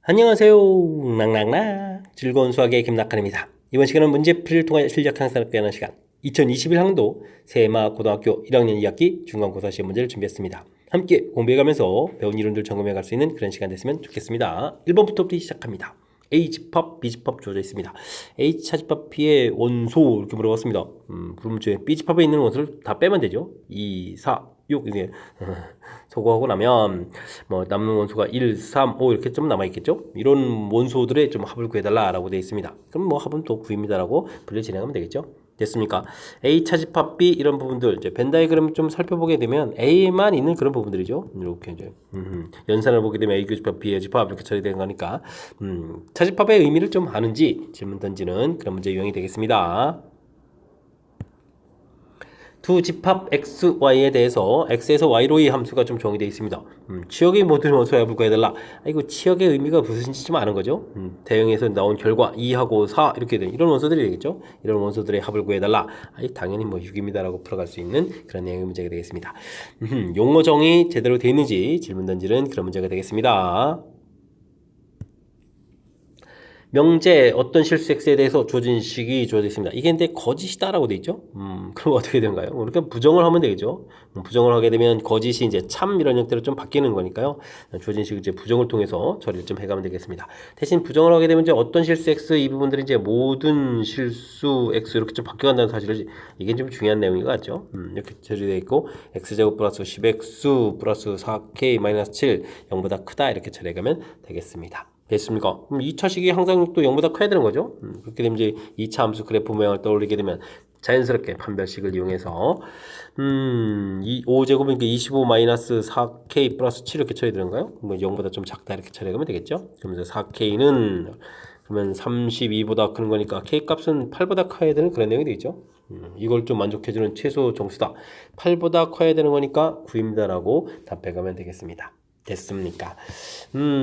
안녕하세요. 낭낭낭 즐거운 수학의 김낙한입니다. 이번 시간은 문제풀이를 통한 실력 향상을 꾀하는 시간 2021학년도 세마고등학교 1학년 2학기 중간고사 시험 문제를 준비했습니다. 함께 공부해가면서 배운 이론들 점검해갈 수 있는 그런 시간 됐으면 좋겠습니다. 1번부터 시작합니다. A집합, B집합 주어져 있습니다. H차집합 B의 원소 이렇게 물어봤습니다. 그럼 이제 B집합에 있는 원소를 다 빼면 되죠. 2, 4, 6 이게 소거하고 나면 뭐 남는 원소가 1, 3, 5 이렇게 좀 남아있겠죠. 이런 원소들의 좀 합을 구해달라라고 되어 있습니다. 그럼 뭐 합은 또 구입니다라고 분류 진행하면 되겠죠. 됐습니까? A 차집합 B 이런 부분들 이제 벤 다이그램 좀 살펴보게 되면 A만 있는 그런 부분들이죠. 이렇게 이제 연산을 보게 되면 A 교집합 B의 집합 이렇게 처리되는 거니까 차집합의 의미를 좀 아는지 질문 던지는 그런 문제 유형이 되겠습니다. 두 집합 x, y에 대해서 x에서 y로의 함수가 좀 정의되어 있습니다. 치역의 모든 원소에 합을 구해달라. 이거 치역의 의미가 무엇인지 좀 아는 거죠. 대응에서 나온 결과 2하고 4 이렇게 된 이런 원소들이 되겠죠. 이런 원소들의 합을 구해달라. 당연히 뭐 6입니다라고 풀어갈 수 있는 그런 내용의 문제가 되겠습니다. 용어 정의 제대로 되어 있는지 질문 던지는 그런 문제가 되겠습니다. 명제 어떤 실수 x에 대해서 주어진 식이 주어져 있습니다. 이게 근데 거짓이다라고 돼 있죠. 그럼 어떻게 되는가요? 그러니까 부정을 하면 되겠죠. 부정을 하게 되면 거짓이 이제 참 이런 형태로 좀 바뀌는 거니까요. 주어진 식을 이제 부정을 통해서 처리를 좀 해가면 되겠습니다. 대신 부정을 하게 되면 이제 어떤 실수 x 이 부분들이 이제 모든 실수 x 이렇게 좀 바뀌어간다는 사실을 이게 좀 중요한 내용인 것 같죠. 이렇게 처리되어 있고 x제곱 플러스 10x 플러스 4k 마이너스 7 0보다 크다 이렇게 처리해가면 되겠습니다. 됐습니까? 그럼 2차식이 항상 또 0보다 커야 되는 거죠. 그렇게 되면 이제 2차 함수 그래프 모양을 떠올리게 되면 자연스럽게 판별식을 이용해서 5제곱은 25 마이너스 4k 플러스 7 이렇게 처리되는가요? 뭐 0보다 좀 작다 이렇게 처리하면 되겠죠. 그러면서 4k는 그러면 32보다 큰 거니까 k 값은 8보다 커야 되는 그런 내용이 되겠죠. 이걸 좀 만족해주는 최소 정수다. 8보다 커야 되는 거니까 9입니다라고 답해가면 되겠습니다. 됐습니까?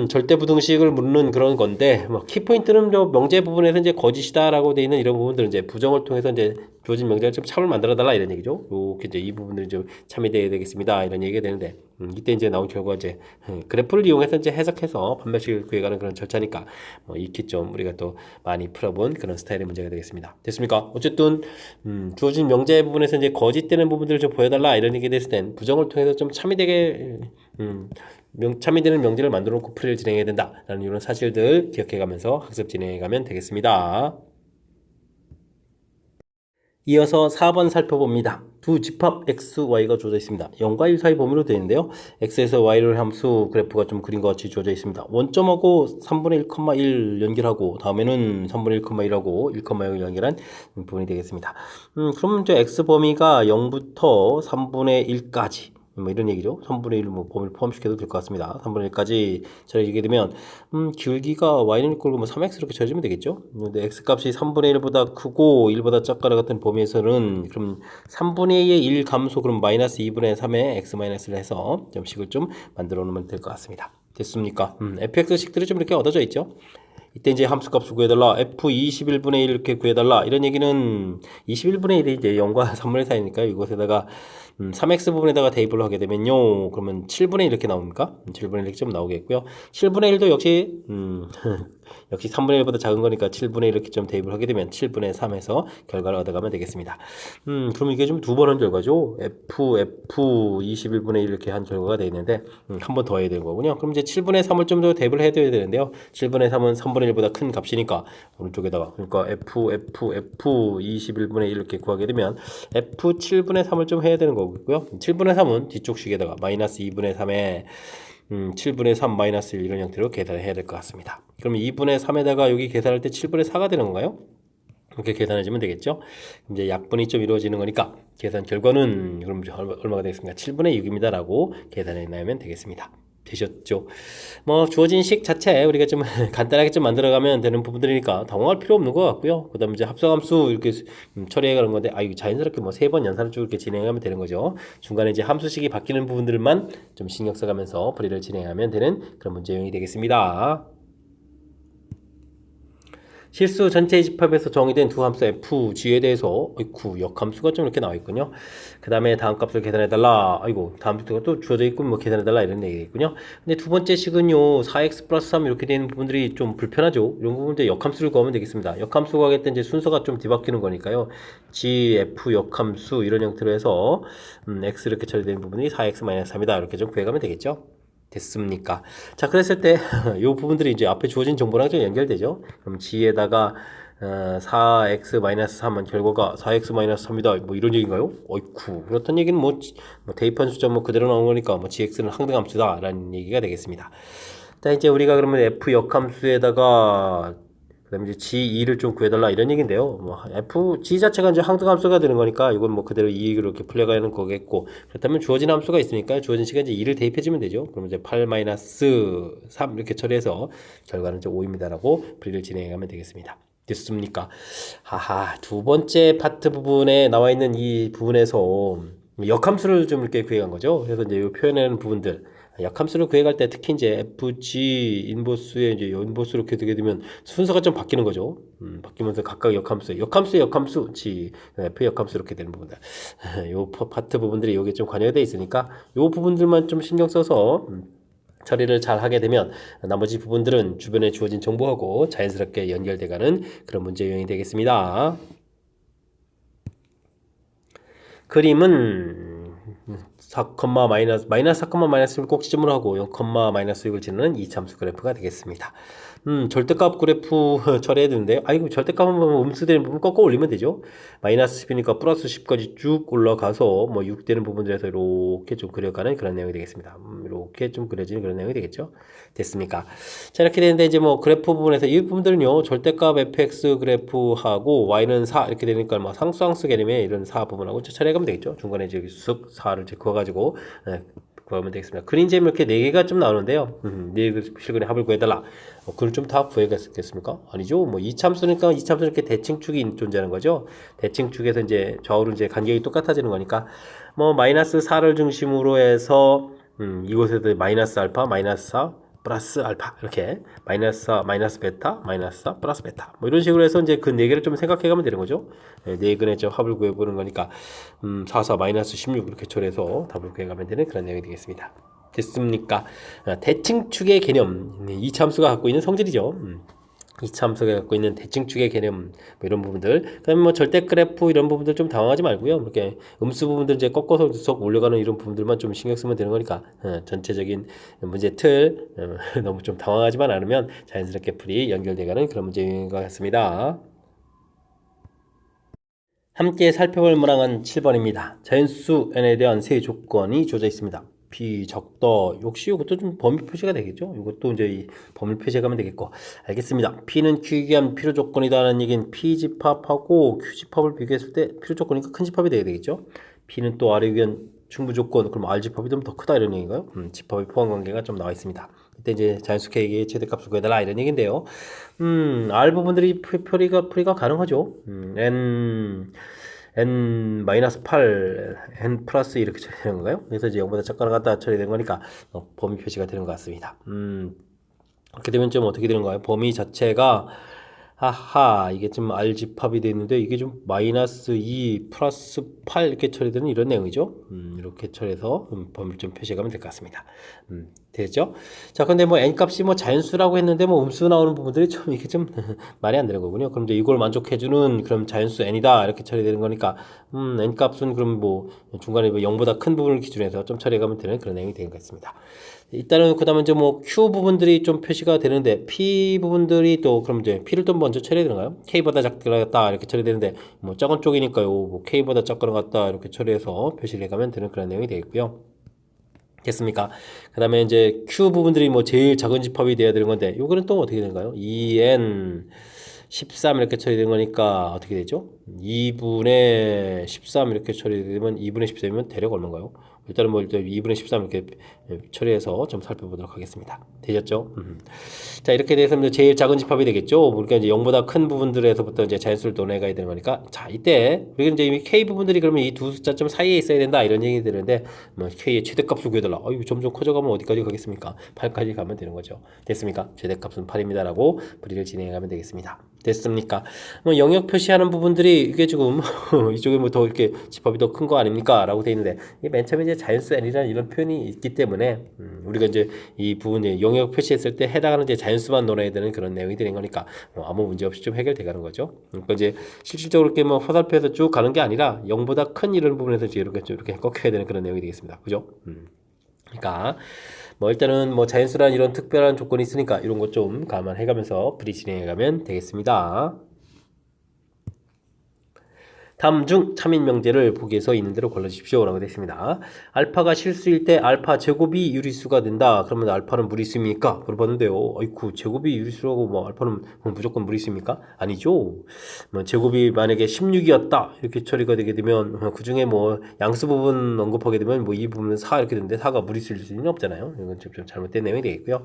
절대 부등식을 묻는 그런 건데, 뭐, 키포인트는 저 명제 부분에서 이제 거짓이다라고 되어 있는 이런 부분들은 이제 부정을 통해서 이제 주어진 명제를 좀 참을 만들어 달라 이런 얘기죠. 이렇게 이제 이 부분들이 좀 참이 돼야 되겠습니다. 이런 얘기가 되는데, 이때 이제 나온 결과 이제 그래프를 이용해서 이제 해석해서 판별식을 구해가는 그런 절차니까, 익히 좀 우리가 또 많이 풀어본 그런 스타일의 문제가 되겠습니다. 됐습니까? 어쨌든, 주어진 명제 부분에서 이제 거짓되는 부분들을 좀 보여달라 이런 얘기 됐을 땐 부정을 통해서 좀 참이 되게, 참이 되는 명제를 만들어 놓고 풀이를 진행해야 된다라는 이런 사실들 기억해가면서 학습 진행해가면 되겠습니다. 이어서 4번 살펴봅니다. 두 집합 x, y가 주어져 있습니다. 0과 1 사이 범위로 되어 있는데요. x에서 y를 함수 그래프가 좀 그린 것 같이 주어져 있습니다. 원점하고 3분의 1,1 연결하고 다음에는 3분의 1,1하고 1,0을 연결한 부분이 되겠습니다. 그럼 이제 x 범위가 0부터 3분의 1까지 뭐 이런 얘기죠. 3분의 1 뭐 범위를 포함시켜도 될 것 같습니다. 3분의 1까지 처리하게 되면 기울기가 y는 이꼴 뭐 3x 이렇게 처리하면 되겠죠. 근데 x 값이 3분의 1보다 크고 1보다 작거나 같은 범위에서는 그럼 3분의 2의 1 감소 그럼 마이너스 2분의 3의 x 마이너스를 해서 점식을 좀 만들어 놓으면 될 것 같습니다. 됐습니까? fx식들이 좀 이렇게 얻어져 있죠. 이때 이제 함수값을 구해달라. f 21분의 1 이렇게 구해달라. 이런 얘기는 21분의 1이 이제 0과 3분의 사이니까 이것에다가 3x 부분에다가 대입을 하게 되면요. 그러면 7분의 1 이렇게 나옵니까? 7분의 1 이렇게 좀 나오겠고요. 7분의 1도 역시 역시 3분의 1보다 작은 거니까 7분의 1 이렇게 좀 대입을 하게 되면 7분의 3에서 결과를 얻어가면 되겠습니다. 그럼 이게 좀 두 번 한 결과죠. f 21분의 1 이렇게 한 결과가 되어 있는데 한 번 더 해야 되는 거군요. 그럼 이제 7분의 3을 좀 더 대입을 해줘야 되는데요. 7분의 3은 3분의 1보다 큰 값이니까 오른쪽에다가 그러니까 f 21분의 1 이렇게 구하게 되면 f 7분의 3을 좀 해야 되는 거고요. 7분의 3은 뒤쪽 식에다가 마이너스 2분의 3에 7분의 3 마이너스 1 이런 형태로 계산을 해야 될 것 같습니다. 그럼 2분의 3에다가 여기 계산할 때 7분의 4가 되는 건가요? 이렇게 계산해주면 되겠죠. 이제 약분이 좀 이루어지는 거니까 계산 결과는 그럼 얼마가 되겠습니까? 7분의 6입니다 라고 계산해 놔면 되겠습니다. 되셨죠? 뭐 주어진 식 자체 우리가 좀 간단하게 좀 만들어가면 되는 부분들이니까 당황할 필요 없는 것 같고요. 그 다음에 이제 합성함수 이렇게 처리해가는 건데 이거 자연스럽게 뭐 3번 연산을 쭉 이렇게 진행하면 되는 거죠. 중간에 이제 함수식이 바뀌는 부분들만 좀 신경 써가면서 풀이를 진행하면 되는 그런 문제 유형이 되겠습니다. 실수 전체 집합에서 정의된 두 함수 fg에 대해서 역함수가 좀 이렇게 나와 있군요. 그 다음에 다음 값을 계산해달라. 아이고 다음 값이 또 주어져 있고 뭐 계산해달라 이런 얘기겠군요. 근데 두 번째 식은요 4x 플러스 3 이렇게 되는 부분들이 좀 불편하죠. 이런 부분 이제 역함수를 구하면 되겠습니다. 역함수 구하겠다 이제 순서가 좀 뒤바뀌는 거니까요. g, f 역함수 이런 형태로 해서 x 이렇게 처리되는 부분이 4x-3이다 이렇게 좀 구해가면 되겠죠. 됐습니까? 자, 그랬을 때 이 부분들이 이제 앞에 주어진 정보랑 좀 연결되죠. 그럼 g에다가 4x-3은 결과가 4x-3이다. 뭐 이런 얘기인가요? 어이쿠. 그렇다는 얘기는 뭐 대입한 숫자 뭐 그대로 나온 거니까 뭐 gx는 항등함수다 라는 얘기가 되겠습니다. 자, 이제 우리가 그러면 f 역함수에다가 그다음에 이제 G2를 좀 구해달라 이런 얘기인데요. 뭐 F, G 자체가 이제 항등함수가 되는 거니까 이건 뭐 그대로 2로 이렇게 풀려가는 거겠고 그렇다면 주어진 함수가 있으니까 주어진 시간 이제 2를 대입해주면 되죠. 그럼 이제 8-3 이렇게 처리해서 결과는 이제 5입니다라고 풀이를 진행하면 되겠습니다. 됐습니까? 하하 두 번째 파트 부분에 나와 있는 이 부분에서 역함수를 좀 이렇게 구해간 거죠. 그래서 이제 이 표현하는 부분들 역함수를 구해갈 때 특히 이제 FG 인버스에 이제 인버스로 이렇게 되게 되면 순서가 좀 바뀌는 거죠. 바뀌면서 각각 역함수, G, F 역함수 이렇게 되는 부분들. 요 파트 부분들이 여기 좀 관여되어 있으니까 요 부분들만 좀 신경 써서 처리를 잘 하게 되면 나머지 부분들은 주변에 주어진 정보하고 자연스럽게 연결돼가는 그런 문제 유형이 되겠습니다. 그림은 4, 마이너스 4, 6을 꼭 지점으로 하고 0, 마이너스 6을 지르는 이차함수 그래프가 되겠습니다. 절대값 그래프 처리해야 되는데요. 아이고 절대값은 뭐 음수되는 부분 꺾어 올리면 되죠. 마이너스 10이니까 플러스 10까지 쭉 올라가서 뭐 6 되는 부분들에서 이렇게 좀 그려가는 그런 내용이 되겠습니다. 이렇게 좀 그려지는 그런 내용이 되겠죠. 됐습니까? 자 이렇게 되는데 이제 뭐 그래프 부분에서 이 부분들은요 절대값 fx 그래프하고 y는 4 이렇게 되니까 뭐 상수함수 개념의 이런 4 부분하고 처리해가면 되겠죠. 중간에 이제 쓱 4를 이제 그어가지고 구하면 되겠습니다. 그림잼 이렇게 4개가 좀 나오는데요. 4개 실근의 합을 구해달라. 그걸 좀 다 구해겠습니까? 아니죠. 뭐 이참수니까 이참수 이렇게 대칭축이 존재하는 거죠. 대칭축에서 이제 좌우로 이제 간격이 똑같아지는 거니까 뭐 마이너스 4를 중심으로 해서 이곳에도 마이너스 알파, 마이너스 4, 플러스 알파 이렇게 마이너스 4, 마이너스 베타, 마이너스 4, 플러스 베타 뭐 이런 식으로 해서 이제 그 네 개를 좀 생각해 가면 되는 거죠. 네 근의 합을 구해 보는 거니까 4, 4 마이너스 16 이렇게 처리해서 답을 구해 가면 되는 그런 내용이 되겠습니다. 됐습니까? 대칭축의 개념 이 참수가 갖고 있는 성질이죠. 이차함수가 갖고 있는 대칭축의 개념 뭐 이런 부분들 그다음에 뭐 절대 그래프 이런 부분들 좀 당황하지 말고요. 이렇게 음수 부분들 이제 꺾어서 쏙 올려가는 이런 부분들만 좀 신경 쓰면 되는 거니까 전체적인 문제 틀 너무 좀 당황하지만 않으면 자연스럽게 풀이 연결돼가는 그런 문제인 것 같습니다. 함께 살펴볼 문항은 7번입니다. 자연수 n에 대한 세 조건이 주어져 있습니다. 비적다 역시 이것도 좀 범위 표시가 되겠죠. 이것도 이제 이 범위 표시해 가면 되겠고 알겠습니다. P는 Q에 의한 필요 조건이다라는 얘기는 P 집합하고 Q 집합을 비교했을 때 필요 조건이니까 큰 집합이 돼야 되겠죠. P는 또 R에 의한 충분 조건 그럼 R 집합이 좀 더 크다 이런 얘기인가요? 집합의 포함 관계가 좀 나와 있습니다. 이때 이제 자연수 K의 최대값을 구해달라 이런 얘기인데요. R 부분들이 풀이가 가능하죠. n 마이너스 8, n 플러스 이렇게 처리되는 건가요? 그래서 이제 0보다 작거나 같다 처리되는 거니까 범위 표시가 되는 것 같습니다. 그렇게 되면 좀 어떻게 되는 거예요? 범위 자체가 하하 이게 좀 R 집합이 되어 있는데 이게 좀 마이너스 2 플러스 8 이렇게 처리되는 이런 내용이죠. 이렇게 처리해서 범위를 좀 표시해가면 될 것 같습니다. 되죠? 자, 근데 뭐 n 값이 뭐 자연수라고 했는데 뭐 음수 나오는 부분들이 좀 이게 좀 말이 안 되는 거군요. 그럼 이제 이걸 만족해주는 그럼 자연수 n이다 이렇게 처리되는 거니까 n 값은 그럼 뭐 중간에 뭐 0보다 큰 부분을 기준해서 좀 처리해가면 되는 그런 내용이 되는 것 같습니다. 일단은 그다음에 이제 뭐 Q 부분들이 좀 표시가 되는데 P 부분들이 또 그럼 이제 P를 좀 먼저 처리해야 되나요? K보다 작거나 이렇게 처리되는데 뭐 작은 쪽이니까요. 뭐 K보다 작거나 같다 이렇게 처리해서 표시를 해가면 되는 그런 내용이 되겠고요. 됐습니까? 그 다음에 이제 Q 부분들이 뭐 제일 작은 집합이 돼야 되는 건데 요거는 또 어떻게 되는가요? 2n 13 이렇게 처리되는 거니까 어떻게 되죠? 2분의 13 이렇게 처리되면 2분의 13이면 대략 얼마인가요? 일단은 뭐 일단 2분의 13 이렇게 처리해서 좀 살펴보도록 하겠습니다. 되셨죠? 자 이렇게 돼서 제일 작은 집합이 되겠죠. 그러니까 이제 0보다 큰 부분들에서부터 이제 자연수를 논해가야 되는 거니까 자 이때 우리가 이제 이 k 부분들이 그러면 이 두 숫자점 사이에 있어야 된다 이런 얘기 되는데 뭐 k의 최대값을 구해달라. 이거 점점 커져가면 어디까지 가겠습니까? 8까지 가면 되는 거죠. 됐습니까? 최대값은 8입니다라고 풀이를 진행해가면 되겠습니다. 됐습니까? 뭐 영역 표시하는 부분들이 이게 지금 이쪽에 뭐 더 이렇게 집합이 더 큰 거 아닙니까? 라고 돼 있는데 이게 맨 처음에 이제 자연수 n이라는 이런 표현이 있기 때문에 우리가 이제 이 부분에 영역 표시했을 때 해당하는 이제 자연수만 논해야 되는 그런 내용이 되는 거니까 뭐 아무 문제 없이 좀 해결돼 가는 거죠. 그러니까 이제 실질적으로 이렇게 뭐 화살표에서 쭉 가는 게 아니라 0보다 큰 이런 부분에서 이렇게 좀 이렇게 꺾여야 되는 그런 내용이 되겠습니다. 그죠? 그러니까 뭐 일단은 뭐 자연수란 이런 특별한 조건이 있으니까 이런 것 좀 감안해가면서 풀이 진행해가면 되겠습니다. 다음 중 참인 명제를 보기에서 있는 대로 골라주십시오 라고 되어 있습니다. 알파가 실수일 때 알파 제곱이 유리수가 된다. 그러면 알파는 무리수입니까? 물어봤는데요. 아이쿠 제곱이 유리수라고 뭐 알파는 무조건 무리수입니까? 아니죠. 뭐 제곱이 만약에 16이었다 이렇게 처리가 되게 되면 그 중에 뭐 양수 부분 언급하게 되면 뭐 이 부분은 4 이렇게 되는데 4가 무리수일 수는 없잖아요. 이건 좀 잘못된 내용이 되겠고요.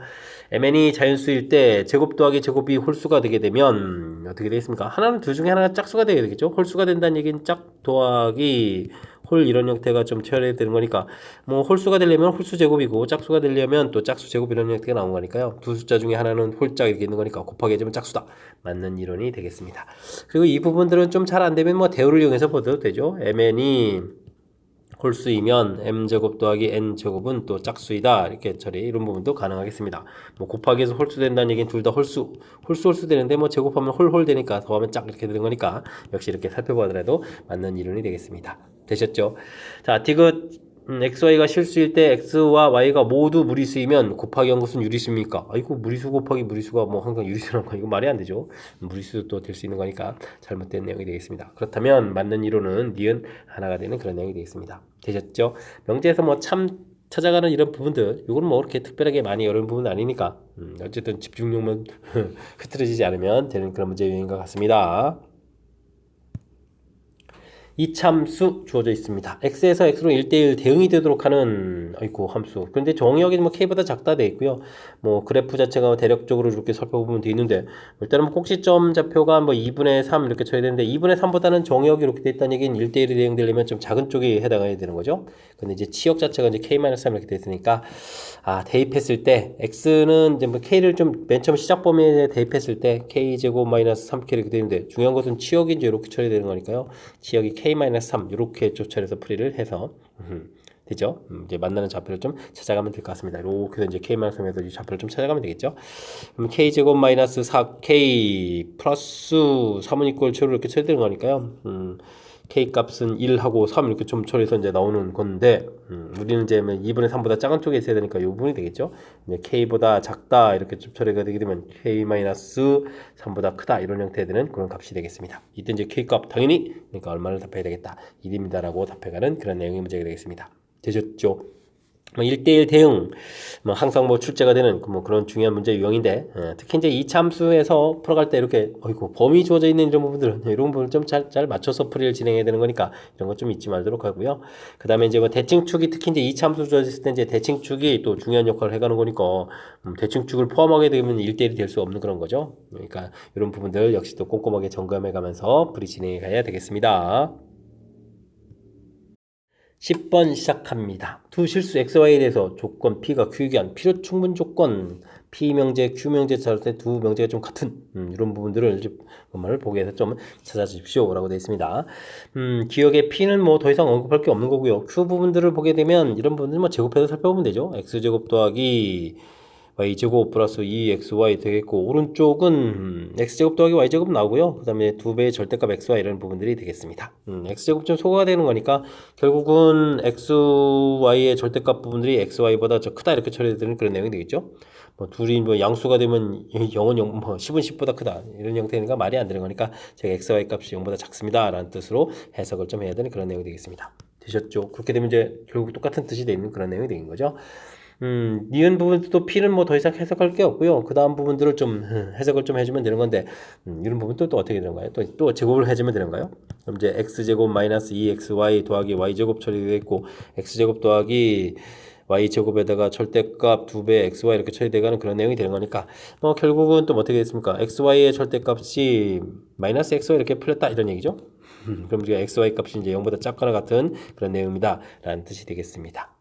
mn이 자연수일 때 제곱 더하기 제곱이 홀수가 되게 되면 어떻게 되겠습니까? 하나는 둘 중에 하나가 짝수가 되게 되겠죠. 홀수가 된다는 얘기는 짝 더하기 홀 이런 형태가 좀 처리해야 되는 거니까 뭐 홀수가 되려면 홀수 제곱이고 짝수가 되려면 또 짝수 제곱 이런 형태가 나온 거니까요. 두 숫자 중에 하나는 홀짝 이렇게 있는 거니까 곱하기 해주면 짝수다. 맞는 이론이 되겠습니다. 그리고 이 부분들은 좀 잘 안 되면 뭐 대우를 이용해서 보도 되죠. mn이 홀수이면 m제곱 더하기 n제곱은 또 짝수이다 이렇게 처리 이런 부분도 가능하겠습니다. 뭐 곱하기해서 홀수 된다는 얘기는 둘 다 홀수 되는데 뭐 제곱하면 홀 되니까 더하면 짝 이렇게 되는 거니까 역시 이렇게 살펴보더라도 맞는 이론이 되겠습니다. 되셨죠? 자, 디귿 xy가 실수일 때 x와 y가 모두 무리수이면 곱하기 한 것은 유리수입니까? 아이고 무리수 곱하기 무리수가 뭐 항상 유리수라는 거 이거 말이 안 되죠. 무리수도 또 될 수 있는 거니까 잘못된 내용이 되겠습니다. 그렇다면 맞는 이론은 니은 하나가 되는 그런 내용이 되겠습니다. 되셨죠? 명제에서 뭐 참 찾아가는 이런 부분들 이건 뭐 그렇게 특별하게 많이 어려운 부분은 아니니까 어쨌든 집중력만 흐트러지지 않으면 되는 그런 문제인 것 같습니다. 이참수 주어져 있습니다. x에서 x로 1대1 대응이 되도록 하는 아이고 함수. 그런데 정의역이 뭐 k보다 작다 돼 있고요. 뭐 그래프 자체가 대략적으로 이렇게 살펴보면 돼 있는데 일단은 뭐 꼭지점 좌표가 뭐 2분의 3 이렇게 쳐야 되는데 2분의 3보다는 정의역이 이렇게 돼 있다는 얘기는 1대1이 대응되려면 좀 작은 쪽이 해당해야 되는 거죠. 근데 이제 치역 자체가 이제 k-3 이렇게 돼 있으니까 대입했을 때 x는 이제 뭐 k를 좀 맨 처음 시작 범위에 대입했을 때 k 제곱 마이너스 3k 이렇게 되는데 중요한 것은 치역이 이제 이렇게 처리되는 거니까요. 치역이 k-3 이렇게 조처해서 풀이를 해서 되죠? 이제 만나는 좌표를 좀 찾아가면 될 것 같습니다. 이렇게 해서 이제 k-3에서 이 좌표를 좀 찾아가면 되겠죠? 그럼 k 제곱 마이너스 4k 플러스 3은 이꼴 7로 이렇게 처리되는 거니까요. k 값은 1하고 3 이렇게 좀 처리해서 이제 나오는 건데 우리는 이제 2분의 3보다 작은 쪽에 있어야 되니까 이 부분이 되겠죠. 이제 k보다 작다 이렇게 좀 처리가 되게 되면 k-3보다 크다 이런 형태에 되는 그런 값이 되겠습니다. 이때 이제 k 값 당연히 그러니까 얼마를 답해야 되겠다 1입니다라고 답해가는 그런 내용의 문제가 되겠습니다. 되셨죠? 1대1 대응, 항상 출제가 되는 그런 중요한 문제 유형인데, 특히 이제 이참수에서 풀어갈 때 이렇게, 범위 주어져 있는 이런 부분들, 이런 부분을 좀 잘 맞춰서 풀이를 진행해야 되는 거니까, 이런 것 좀 잊지 말도록 하고요. 그 다음에 이제 대칭축이 특히 이제 이참수 주어졌을 때 이제 대칭축이 또 중요한 역할을 해가는 거니까, 대칭축을 포함하게 되면 1대1이 될 수 없는 그런 거죠. 그러니까 이런 부분들 역시 또 꼼꼼하게 점검해 가면서 풀이 진행해 가야 되겠습니다. 10번 시작합니다. 두 실수 XY에 대해서 조건 P가 Q이기 한 필요 충분 조건 P 명제, Q 명제 찾을 때 두 명제가 좀 같은 이런 부분들을 정말 보기 위해서 좀 찾아주십시오 라고 되어 있습니다. 기억에 P는 뭐 더 이상 언급할 게 없는 거고요. Q 부분들을 보게 되면 이런 부분들 뭐 제곱해서 살펴보면 되죠. X제곱 더하기 y제곱 플러스 2xy 되겠고 오른쪽은 x제곱 더하기 y제곱 나오고요. 그 다음에 2배의 절대값 xy 이런 부분들이 되겠습니다. x제곱 좀 소거가 되는 거니까 결국은 xy의 절대값 부분들이 xy보다 더 크다 이렇게 처리되는 그런 내용이 되겠죠. 둘이 양수가 되면 0은 0, 10은 10보다 크다 이런 형태니까 말이 안 되는 거니까 제가 xy 값이 0보다 작습니다 라는 뜻으로 해석을 좀 해야 되는 그런 내용이 되겠습니다. 되셨죠? 그렇게 되면 이제 결국 똑같은 뜻이 되는 그런 내용이 되는 거죠. 니은 부분도 P는 뭐 더 이상 해석할 게 없고요. 그 다음 부분들을 좀 해석을 좀 해주면 되는 건데, 이런 부분도 또 어떻게 되는가요? 또 제곱을 해주면 되는가요? 그럼 이제 x제곱 마이너스 2xy 더하기 y제곱 처리되어 있고, x제곱 더하기 y제곱에다가 절대값 2배 xy 이렇게 처리되가는 그런 내용이 되는 거니까, 결국은 또 어떻게 됐습니까? xy의 절대값이 마이너스 xy 이렇게 풀렸다 이런 얘기죠. 그럼 우리가 xy 값이 이제 0보다 작거나 같은 그런 내용입니다. 라는 뜻이 되겠습니다.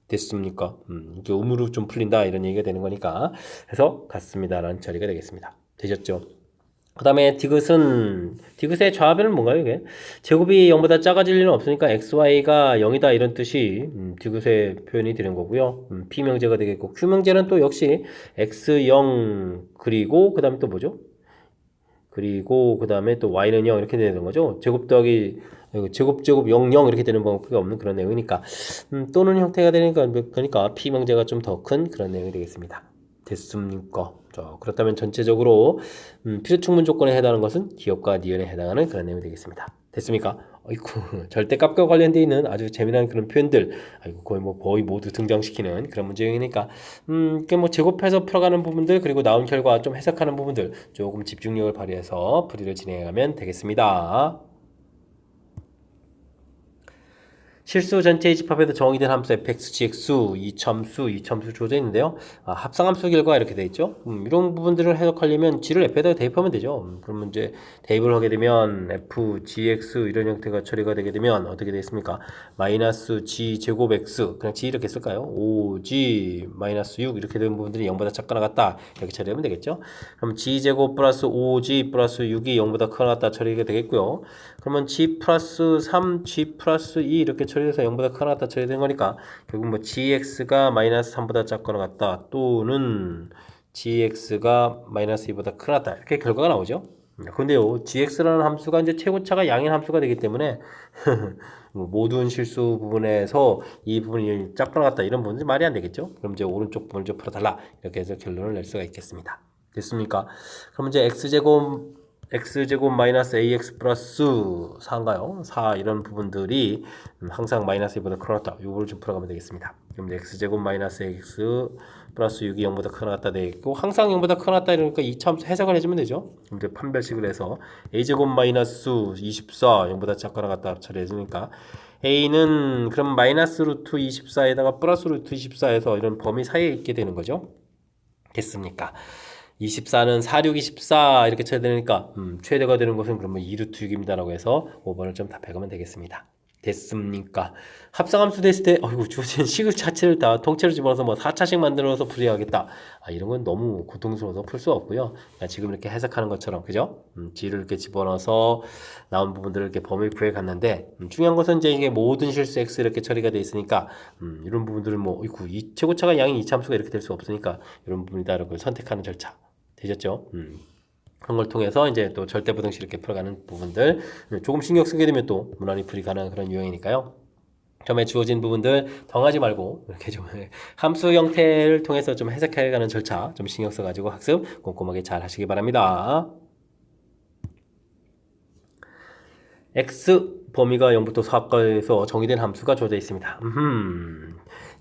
됐습니까? 이게 음으로 좀 풀린다 이런 얘기가 되는 거니까 해서 같습니다라는 처리가 되겠습니다. 되셨죠? 그 다음에 디귿의 좌변은 뭔가요, 이게? 제곱이 0보다 작아질 일은 없으니까 xy가 0이다 이런 뜻이 디귿의 표현이 되는 거고요. P명제가 되겠고, Q명제는 또 역시 x0 그리고 그 다음에 또 뭐죠? 그리고 그 다음에 또 y는 0 이렇게 되는 거죠. 제곱 더하기 제곱 0 0 이렇게 되는 방법이 없는 그런 내용이니까 또는 형태가 되니까 그러니까 P명제가 좀 더 큰 그런 내용이 되겠습니다. 됐습니까? 자, 그렇다면 전체적으로 필요충분 조건에 해당하는 것은 기업과 니은에 해당하는 그런 내용이 되겠습니다. 됐습니까? 어이쿠, 절대값과 관련되어 있는 아주 재미난 그런 표현들, 아이고, 거의 모두 등장시키는 그런 문제형이니까, 뭐 제곱해서 풀어가는 부분들, 그리고 나온 결과 좀 해석하는 부분들, 조금 집중력을 발휘해서 풀이를 진행해가면 되겠습니다. 실수 전체의 집합에도 정의된 함수 fx, gx, 이참수 주어져 있는데요. 합성함수 결과 이렇게 되어 있죠. 이런 부분들을 해석하려면 g를 f에다 대입하면 되죠. 그러면 이제 대입을 하게 되면 f, gx 이런 형태가 처리가 되게 되면 어떻게 되겠습니까? 마이너스 g 제곱 x 그냥 g 이렇게 쓸까요? 5g 마이너스 6 이렇게 되는 부분들이 0보다 작거나 같다 이렇게 처리하면 되겠죠. 그럼 g 제곱 플러스 5g 플러스 6이 0보다 크거나 같다 처리가 되겠고요. 그러면 g 플러스 3, g 플러스 2 이렇게 처리해서 0보다 크거나 같다 처리된 거니까 결국 뭐 gx가 마이너스 3보다 작거나 같다 또는 gx가 마이너스 2보다 크거나 같다 이렇게 결과가 나오죠. 근데요 gx라는 함수가 이제 최고차가 양인 함수가 되기 때문에 모든 실수 부분에서 이 부분이 작거나 같다 이런 부분이 말이 안 되겠죠. 그럼 이제 오른쪽 부분을 좀 풀어달라 이렇게 해서 결론을 낼 수가 있겠습니다. 됐습니까? 그럼 이제 x제곱 마이너스 ax 플러스 4인가요? 4 이런 부분들이 항상 마이너스 2보다 크거나 같다. 이걸 좀 풀어가면 되겠습니다. 그럼 이제 x제곱 마이너스 ax 플러스 6이 0보다 크거나 같다 되어 있고 항상 0보다 크거나 같다 이러니까 이참수 해석을 해주면 되죠. 그럼 이제 판별식을 해서 a제곱 마이너스 24 0보다 작거나 같다 처리해주니까 a는 그럼 마이너스 루트 24에다가 플러스 루트 24에서 이런 범위 사이에 있게 되는 거죠. 됐습니까? 24는 4, 6, 24 이렇게 쳐야 되니까 최대가 되는 것은 그러면 2루트 6입니다라고 해서 5번을 좀 답해가면 되겠습니다. 됐습니까? 합성함수 됐을 때 주어진 식을 자체를 다 통째로 집어넣어서 뭐 4차씩 만들어서 풀이하겠다. 이런 건 너무 고통스러워서 풀 수 없고요. 지금 이렇게 해석하는 것처럼 그죠? G를 이렇게 집어넣어서 나온 부분들을 이렇게 범위를 구해 갔는데 중요한 것은 이제 이게 모든 실수 X 이렇게 처리가 돼 있으니까 이런 부분들은 뭐 이 최고차가 양인 이참수가 이렇게 될 수 없으니까 이런 부분이다 라고 선택하는 절차 되셨죠? 그런 걸 통해서 이제 또 절대부등식 이렇게 풀어가는 부분들 조금 신경 쓰게 되면 또 무난히 풀이 가능한 그런 유형이니까요. 처음에 주어진 부분들 정하지 말고 이렇게 좀 함수 형태를 통해서 좀 해석해가는 절차 좀 신경 써가지고 학습 꼼꼼하게 잘 하시기 바랍니다. x 범위가 0부터 4까지에서 정의된 함수가 주어져 있습니다.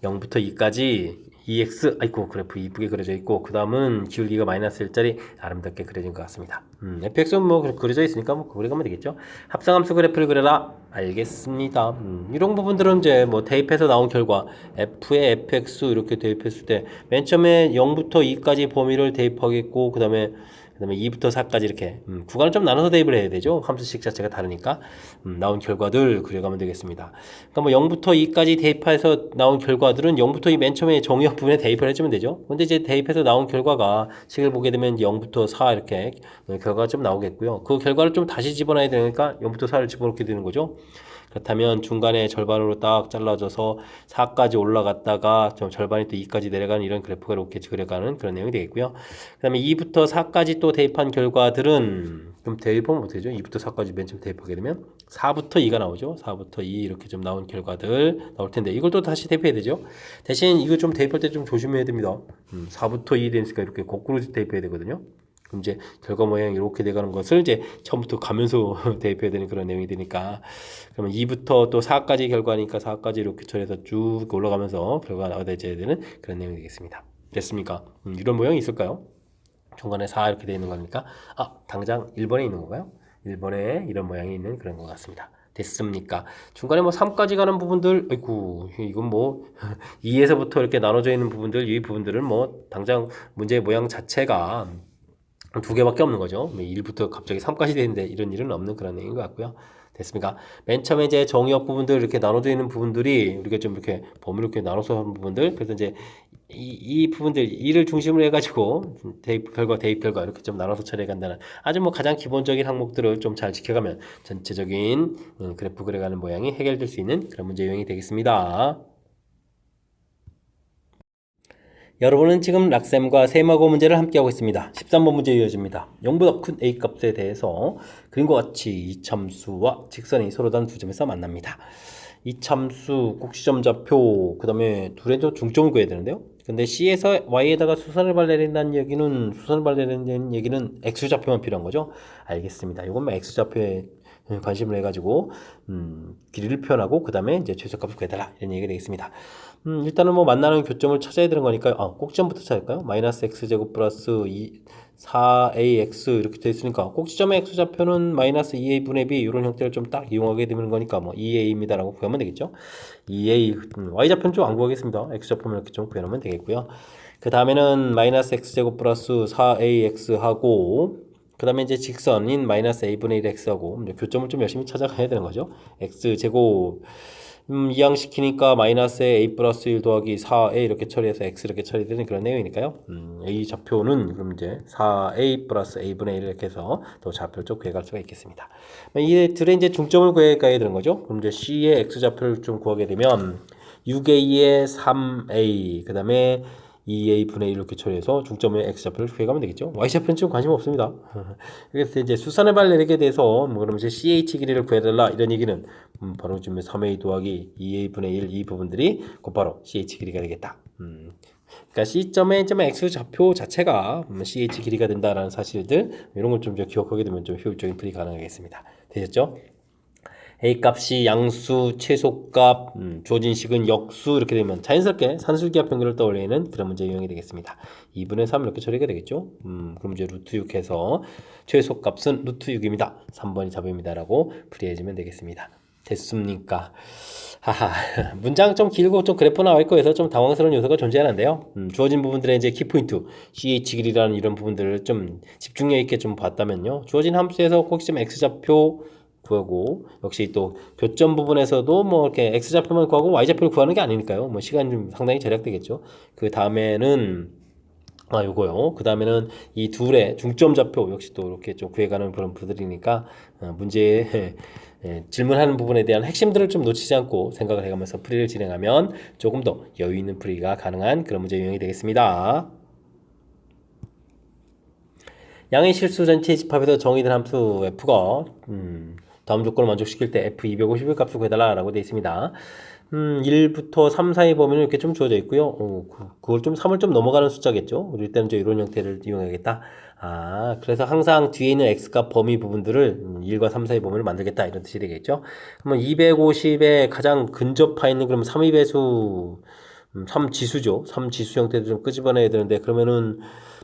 0부터 2까지 2x 아이고 그래프 이쁘게 그려져 있고 그 다음은 기울기가 마이너스 1짜리 아름답게 그려진 것 같습니다. fx는 뭐 그려져 있으니까 뭐 그려가면 되겠죠. 합성함수 그래프를 그려라. 알겠습니다. 이런 부분들은 이제 뭐 대입해서 나온 결과 f에 fx 이렇게 대입했을 때 맨 처음에 0부터 2까지 범위를 대입하겠고 그 다음에 2부터 4까지 이렇게 구간을 좀 나눠서 대입을 해야 되죠. 함수식 자체가 다르니까 나온 결과들 그려가면 되겠습니다. 그러니까 뭐 0부터 2까지 대입해서 나온 결과들은 0부터 2 맨 처음에 정의역 부분에 대입을 해주면 되죠. 근데 이제 대입해서 나온 결과가 식을 보게 되면 0부터 4 이렇게 결과가 좀 나오겠고요. 그 결과를 좀 다시 집어넣어야 되니까 0부터 4를 집어넣게 되는 거죠. 그렇다면 중간에 절반으로 딱 잘라져서 4까지 올라갔다가 좀 절반이 또 2까지 내려가는 이런 그래프가 이렇게 그려가는 그런 내용이 되겠고요. 그 다음에 2부터 4까지 또 대입한 결과들은 좀 대입하면 어떻게 되죠? 2부터 4까지 맨 처음 대입하게 되면 4부터 2가 나오죠. 4부터 2 이렇게 좀 나온 결과들 나올 텐데 이걸 또 다시 대입해야 되죠. 대신 이거 좀 대입할 때 좀 조심해야 됩니다. 4부터 2 되니까 이렇게 거꾸로 대입해야 되거든요. 그럼 이제 결과 모양이 이렇게 돼가는 것을 이제 처음부터 가면서 대입해야 되는 그런 내용이 되니까 그러면 2부터 또 4까지 결과니까 4까지 이렇게 처리해서 쭉 올라가면서 결과가 나와야 되는 그런 내용이 되겠습니다. 됐습니까? 이런 모양이 있을까요? 중간에 4 이렇게 되어 있는 거니까 당장 1번에 있는 건가요? 1번에 이런 모양이 있는 그런 것 같습니다. 됐습니까? 중간에 뭐 3까지 가는 부분들, 아이고, 이건 뭐 2에서부터 이렇게 나눠져 있는 부분들, 이 부분들은 뭐 당장 문제의 모양 자체가 두 개밖에 없는 거죠. 1부터 갑자기 3까지 되는데 이런 일은 없는 그런 내용인 것 같고요. 됐습니까? 맨 처음에 이제 정의역 부분들 이렇게 나눠져 있는 부분들이 우리가 좀 이렇게 범위를 이렇게 나눠서 한 부분들 그래서 이제 이 부분들 2를 중심으로 해가지고 대입 결과, 대입 결과 이렇게 좀 나눠서 처리해 간다는 아주 뭐 가장 기본적인 항목들을 좀 잘 지켜가면 전체적인 그래프 그려가는 모양이 해결될 수 있는 그런 문제 유형이 되겠습니다. 여러분은 지금 락셈과 세마고 문제를 함께하고 있습니다. 13번 문제 이어집니다. 0보다 큰 A값에 대해서 그림과 같이 이 참수와 직선이 서로 다른 두 점에서 만납니다. 이 참수, 꼭지점 좌표, 그 다음에 둘의 중점을 구해야 되는데요. 근데 C에서 Y에다가 수선을 발라낸다는 얘기는, 수선을 발라낸다는 얘기는 X좌표만 필요한 거죠. 알겠습니다. 이건 뭐 X좌표에 관심을 해가지고, 길이를 표현하고, 그 다음에 이제 최소값을 구해달라. 이런 얘기가 되겠습니다. 일단은 뭐 만나는 교점을 찾아야 되는 거니까, 꼭지점부터 찾을까요? 마이너스 X제곱 플러스 4AX 이렇게 되어 있으니까, 꼭지점의 X좌표는 마이너스 2A분의 B, 이런 형태를 좀 딱 이용하게 되는 거니까, 뭐 2A입니다라고 구하면 되겠죠? 2A, Y좌표는 좀 안 구하겠습니다. X좌표만 이렇게 좀 구해놓으면 되겠고요. 그 다음에는 마이너스 X제곱 플러스 4AX하고, 그 다음에 이제 직선인 마이너스 A분의 1 X하고, 교점을 좀 열심히 찾아가야 되는 거죠. X제곱, 이항시키니까 마이너스에 A 플러스 1 더하기 4A 이렇게 처리해서 X 이렇게 처리되는 그런 내용이니까요. A 좌표는 그럼 이제 4A 플러스 A분의 1 이렇게 해서 또 좌표를 좀 구해갈 수가 있겠습니다. 이 둘의 이제 중점을 구해가야 되는 거죠. 그럼 이제 C의 X 좌표를 좀 구하게 되면 6A에 3A, 그 다음에 2A분의 1 이렇게 처리해서 중점의 X좌표를 구해가면 되겠죠. Y좌표는 좀 관심 없습니다. 그래서 이제 수선의 발내리게 돼서 뭐 그럼 이제 CH 길이를 구해달라 이런 얘기는 바로 지금 3A 더하기 2A분의 1 이 부분들이 곧바로 CH 길이가 되겠다. 그러니까 C점의 X좌표 자체가 CH 길이가 된다라는 사실들 이런 걸 좀 기억하게 되면 좀 효율적인 풀이 가능하겠습니다. 되셨죠? A값이 양수, 최소값, 주어진 식은 역수 이렇게 되면 자연스럽게 산술기하 평균을 떠올리는 그런 문제 유형이 되겠습니다. 2분의 3 이렇게 처리가 되겠죠. 그럼 이제 루트 6 해서 최소값은 루트 6입니다. 3번이 답입니다라고 풀이해주면 되겠습니다. 됐습니까? 하하, 문장 좀 길고 좀 그래프 나와 있고 해서 좀 당황스러운 요소가 존재하는데요. 주어진 부분들의 이제 키포인트, CH 길이라는 이런 부분들을 좀 집중력 있게 좀 봤다면요. 주어진 함수에서 꼭지점 X좌표 구하고 역시 또 교점 부분에서도 뭐 이렇게 X좌표만 구하고 Y좌표를 구하는 게 아니니까요. 뭐 시간이 좀 상당히 절약되겠죠. 그 다음에는 요거요. 그 다음에는 이 둘의 중점 좌표 역시 또 이렇게 좀 구해가는 그런 부분들이니까 문제에 질문하는 부분에 대한 핵심들을 좀 놓치지 않고 생각을 해가면서 풀이를 진행하면 조금 더 여유 있는 풀이가 가능한 그런 문제 유형이 되겠습니다. 양의 실수 전체 집합에서 정의된 함수 f가 다음 조건을 만족시킬 때 f250의 값을 구해달라고 되어 있습니다. 1부터 3 사이 범위는 이렇게 좀 주어져 있고요. 그걸 좀 3을 좀 넘어가는 숫자겠죠. 우리 때는 이제 이런 형태를 이용하겠다. 그래서 항상 뒤에 있는 x값 범위 부분들을 1과 3 사이 범위를 만들겠다 이런 뜻이 되겠죠. 그러면 250에 가장 근접해 있는 그럼 3의 배수 3지수죠. 3지수 형태도 좀 끄집어내야 되는데 그러면은